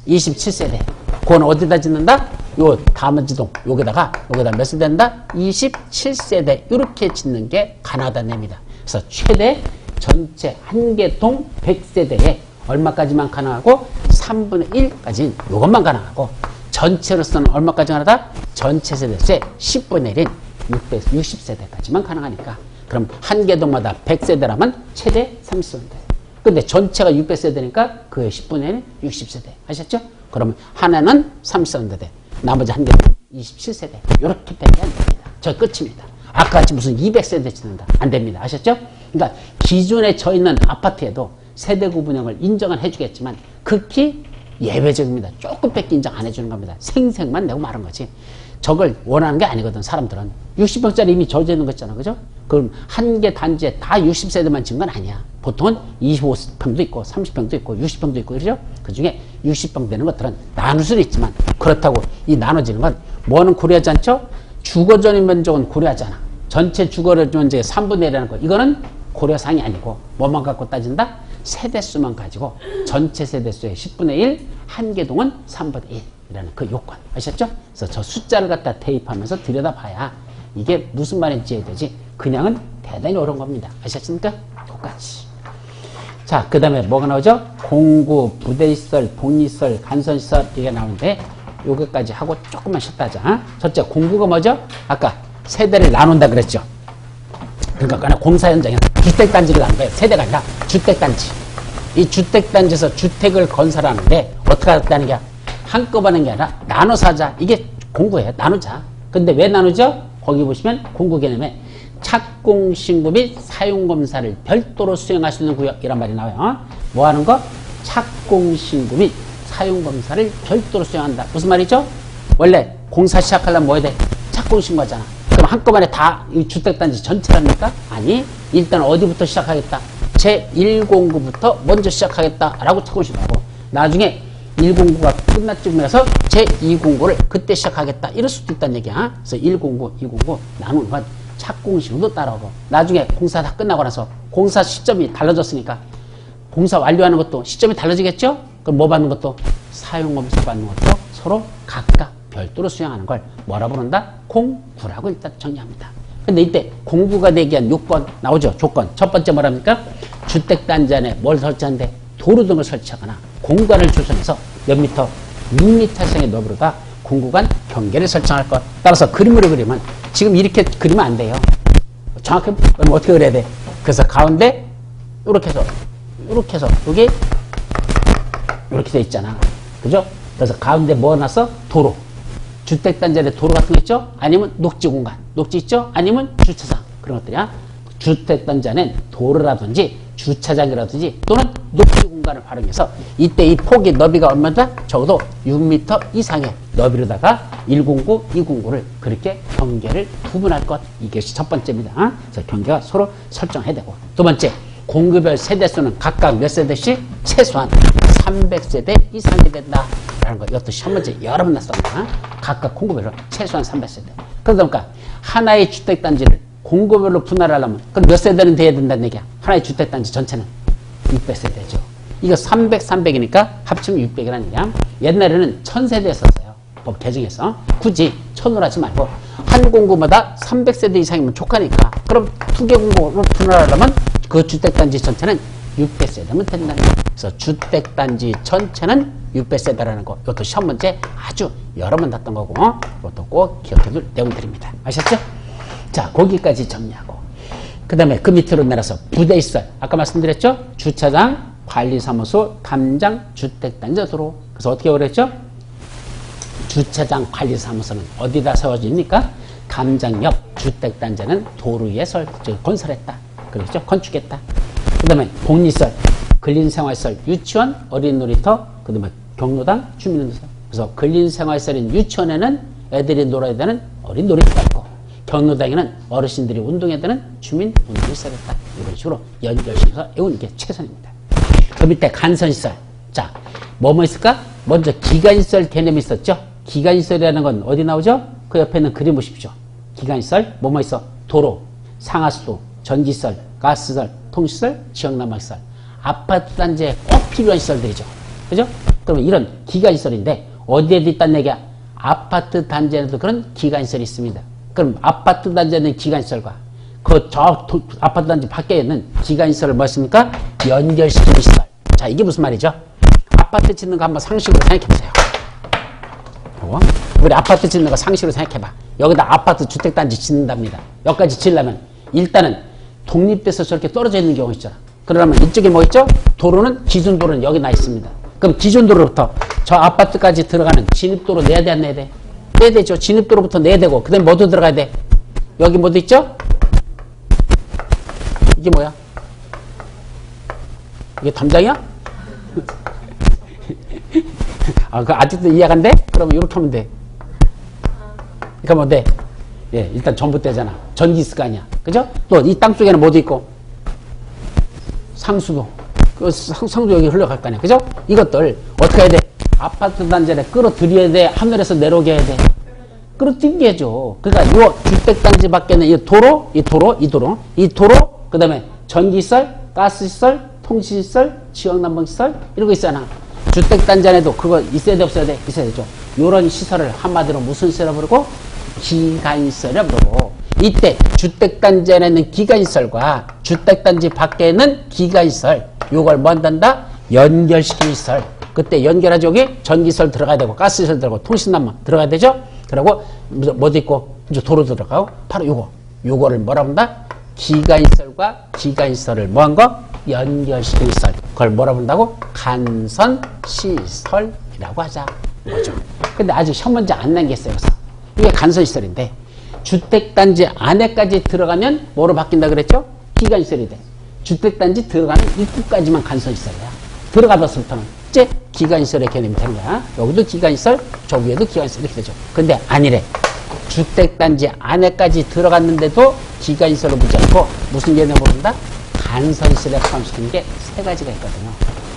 27세대. 그건 어디다 짓는다? 요 다음 지동, 여기다 몇 세대 한다? 27세대. 이렇게 짓는 게 가능하다는 얘기입니다. 그래서 최대 전체 한계동 100세대에 얼마까지만 가능하고 3분의 1까지는 이것만 가능하고 전체로서는 얼마까지 가능하다? 전체 세대수의 10분의 1인 660세대까지만 가능하니까 그럼 한계동마다 100세대라면 최대 30세대. 근데 전체가 600세대니까 그의 10분의 1, 60세대. 아셨죠? 그러면 하나는 30세대, 나머지 한 개는 27세대. 이렇게 빼면 안 됩니다. 저 끝입니다. 아까 같이 무슨 200세대 짓는다. 안 됩니다. 아셨죠? 그러니까 기존에 저 있는 아파트에도 세대 구분형을 인정은 해주겠지만 극히 예외적입니다. 조금 뺏기 인정 안 해주는 겁니다. 생색만 내고 마른 거지. 저걸 원하는 게 아니거든, 사람들은. 60평짜리 이미 저져 있는 거 있잖아. 그죠? 그럼 한 개 단지에 다 60세대만 지은 건 아니야. 보통은 25평도 있고, 30평도 있고, 60평도 있고, 그러죠? 그 중에 60평 되는 것들은 나눌 수는 있지만, 그렇다고 이 나눠지는 건 뭐는 고려하지 않죠? 주거 전용 면적은 고려하지 않아. 전체 주거 면적의 3분의 1이라는 거. 이거는 고려사항이 아니고, 뭐만 갖고 따진다? 세대수만 가지고 전체 세대수의 10분의 1, 한계동은 3분의 1이라는 그 요건. 아셨죠? 그래서 저 숫자를 갖다 대입하면서 들여다봐야 이게 무슨 말인지 이해되지. 그냥은 대단히 어려운 겁니다. 아셨습니까? 똑같이. 자, 그 다음에 뭐가 나오죠? 공구, 부대시설, 복리시설, 간선시설 이게 나오는데 요거까지 하고 조금만 쉬었다 하자. 첫째, 공구가 뭐죠? 아까 세대를 나눈다 그랬죠? 그러니까 그냥 공사 현장이나 주택단지를 나눈 거예요. 세대가 아니라 주택단지. 이 주택단지에서 주택을 건설하는데 어떻게 하는 게 한꺼번에 게 아니라 나눠서 하자. 이게 공구예요. 나누자. 근데 왜 나누죠? 거기 보시면 공구 개념에 착공신고 및 사용검사를 별도로 수행할 수 있는 구역이란 말이 나와요. 뭐 하는 거? 착공신고 및 사용검사를 별도로 수행한다. 무슨 말이죠? 원래 공사 시작하려면 뭐 해야 돼? 착공신고하잖아. 그럼 한꺼번에 다 이 주택단지 전체랍니까? 아니, 일단 어디부터 시작하겠다? 제1공구부터 먼저 시작하겠다라고 착공신고하고 나중에 1공구가 끝났쯤 해서 제2공구를 그때 시작하겠다. 이럴 수도 있다는 얘기야. 그래서 1공구, 2공구 나누는 건 착공신고도 따라오고 나중에 공사 다 끝나고 나서 공사 시점이 달라졌으니까 공사 완료하는 것도 시점이 달라지겠죠? 그럼 뭐 받는 것도 사용검사 받는 것도 서로 각각 별도로 수행하는 걸 뭐라 부른다? 공구라고 일단 정의합니다. 근데 이때 공구가 되기 위한 요건 나오죠? 조건. 첫 번째 뭐랍니까? 주택단지 안에 뭘 설치한대? 도로 등을 설치하거나 공간을 조성해서 몇 미터? 6m 이상의 너비로다 공구간 경계를 설정할 것. 따라서 그림으로 그리면 지금 이렇게 그리면 안 돼요. 정확히 그럼 어떻게 그려야 돼? 그래서 가운데 이렇게 해서 여기 이렇게 돼 있잖아. 그죠? 그래서 가운데 뭐 놨어? 도로. 주택단지 안에 도로 같은 거 있죠? 아니면 녹지 공간. 녹지 있죠? 아니면 주차장. 그런 것들이야. 주택단지 안엔 도로라든지 주차장이라든지 또는 녹지 공간을 활용해서 이때 이 폭이 너비가 얼마다? 적어도 6m 이상의 너비로다가 1공구, 2공구를 그렇게 경계를 구분할 것. 이것이 첫 번째입니다. 그래서 경계가 서로 설정해야 되고. 두 번째, 공구별 세대수는 각각 몇 세대씩? 최소한 300세대 이상이 된다라는 거. 이것도 첫 번째 여러 번 났습니다. 각각 공구별로 최소한 300세대. 그러다 보니까 하나의 주택단지를 공구별로 분할하려면 그럼 몇 세대는 돼야 된다는 얘기야. 하나의 주택단지 전체는 600세대죠. 이거 300, 300이니까 합치면 600이라는 얘기야. 옛날에는 1000세대였었어요. 법 개정해서. 굳이 1000으로 하지 말고 한 공구마다 300세대 이상이면 족하니까 그럼 두 개 공구로 분할하려면 그 주택단지 전체는 600세대면 된다는 거야. 그래서 주택단지 전체는 600세대라는 거. 이것도 시험 문제 아주 여러 번 났던 거고, 이것도 꼭 기억해둘 내용들입니다. 아셨죠? 자, 거기까지 정리하고. 그 다음에 그 밑으로 내려서 부대시설. 아까 말씀드렸죠? 주차장, 관리사무소, 담장, 주택단지 도로. 그래서 어떻게 그랬죠? 주차장 관리사무소는 어디다 세워집니까? 담장 옆, 주택단지는 도로 위에 건설했다. 그렇죠? 건축했다. 그 다음에 복리시설, 근린생활시설, 유치원, 어린 놀이터, 그 다음에 경로당, 주민운동시설. 그래서 근린생활시설인 유치원에는 애들이 놀아야 되는 어린 놀이터가 있고, 경로당에는 어르신들이 운동해야 되는 주민운동시설이 있다. 이런 식으로 연결시켜서 외우는 게 최선입니다. 그 밑에 간선시설. 자, 뭐뭐 있을까? 먼저 기간시설 개념이 있었죠? 기간시설이라는 건 어디 나오죠? 그 옆에 있는 그림 보십시오. 기간시설, 뭐뭐 있어? 도로, 상하수도, 전기시설, 가스시설, 통시설, 지역난방시설. 아파트 단지에 꼭 필요한 시설들이죠. 그죠? 그러면 이런 기간시설인데, 어디에도 있다는 얘기야? 아파트 단지에도 그런 기간시설이 있습니다. 그럼 아파트 단지에 있는 기간시설과 아파트 단지 밖에 있는 기간시설을 뭐 했습니까? 연결시키는 시설. 자, 이게 무슨 말이죠? 아파트 짓는 거 한번 상식으로 생각해보세요. 우리 아파트 짓는 거 상식으로 생각해봐. 여기다 아파트 주택단지 짓는답니다. 여기까지 짓려면 일단은 독립돼서 저렇게 떨어져 있는 경우 있잖아. 그러면 이쪽에 뭐 있죠? 도로는, 기준도로는 여기 나 있습니다. 그럼 기준도로부터 저 아파트까지 들어가는 진입도로 내야 돼, 안 내야 돼? 내야 되죠. 진입도로부터 내야 되고, 그 다음에 뭐도 들어가야 돼? 여기 뭐도 있죠? 이게 뭐야? 이게 담장이야? 아, 그 아직도 이해가 안 돼? 그러면 이렇게 하면 돼. 그러니까 뭐 돼? 예, 일단 전부 떼잖아. 전기 있을 거 아니야. 그죠? 또 이 땅 속에는 뭐도 있고? 상수도. 그 상수 여기 흘러갈 거 아니야. 그죠? 이것들 어떻게 해야 돼? 아파트 단지에 끌어들여야 돼? 하늘에서 내려오게 해야 돼? 끌어당겨야죠. 그러니까 요 주택단지 밖에는 이 도로, 그 다음에 전기시설, 가스시설, 통신시설, 지역난방시설, 이런 거 있잖아. 주택단지 안에도 그거 있어야 돼, 없어야 돼? 있어야 되죠. 요런 시설을 한마디로 무슨 시설이라고 부르고? 기간시설이라고 부르고, 이때 주택단지 안에 있는 기간시설과 주택단지 밖에 있는 기간시설, 요걸 뭐 한단다? 연결시키는 시설. 그때 연결하죠. 여기 전기시설 들어가야 되고, 가스시설 들어가고, 통신난방 들어가야 되죠. 그리고 뭐도 있고, 이제 도로 들어가고, 바로 요거를 뭐라고 한다? 기간시설과 기간시설을 뭐 한 거? 연결시키는 시설. 그걸 뭐라고 한다고? 간선시설이라고 하자. 이거죠. 근데 아직 시험 문제 안 난 게 있어요. 그래서 이게 간선시설인데, 주택단지 안에까지 들어가면 뭐로 바뀐다 그랬죠? 기간시설이 돼. 주택단지 들어가는 입구까지만 간선시설이야. 들어가서부터는 이제 기간시설의 개념이 되는 거야. 여기도 기간시설, 저 위에도 기간시설 이렇게 되죠. 근데 아니래. 주택단지 안에까지 들어갔는데도 기간시설을 묻지 않고 무슨 개념으로 본다? 간선시설에 포함시키는 게 세 가지가 있거든요.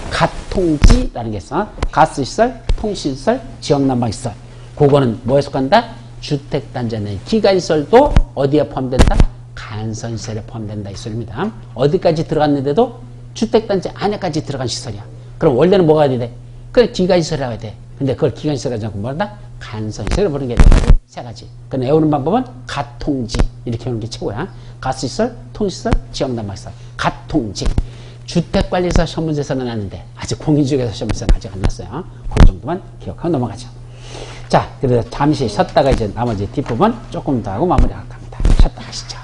가통지라는 게 있어. 가스시설, 통신시설, 지역난방시설. 그거는 뭐에 속한다? 주택단지 안에 기간시설도 어디에 포함된다? 간선시설에 포함된다 이 소리입니다. 어디까지 들어갔는데도 주택단지 안에까지 들어간 시설이야. 그럼 원래는 뭐가 해야 돼? 그래, 기간시설이라고 해야 돼. 근데 그걸 기간시설이라고 하지 않고 뭐한다? 간선시설을 부르는 게 세 가지. 그럼 외우는 방법은 가통지. 이렇게 외우는 게 최고야. 가스시설, 통시설, 지역난방시설. 가통지. 주택관리사 시험 문제에서는 났는데 아직 공인중개사 시험 문제는 아직 안 났어요. 그 정도만 기억하고 넘어가죠. 자, 그래서 잠시 쉬었다가 이제 나머지 뒷부분 조금 더 하고 마무리하도록 합니다. 쉬었다 가시죠.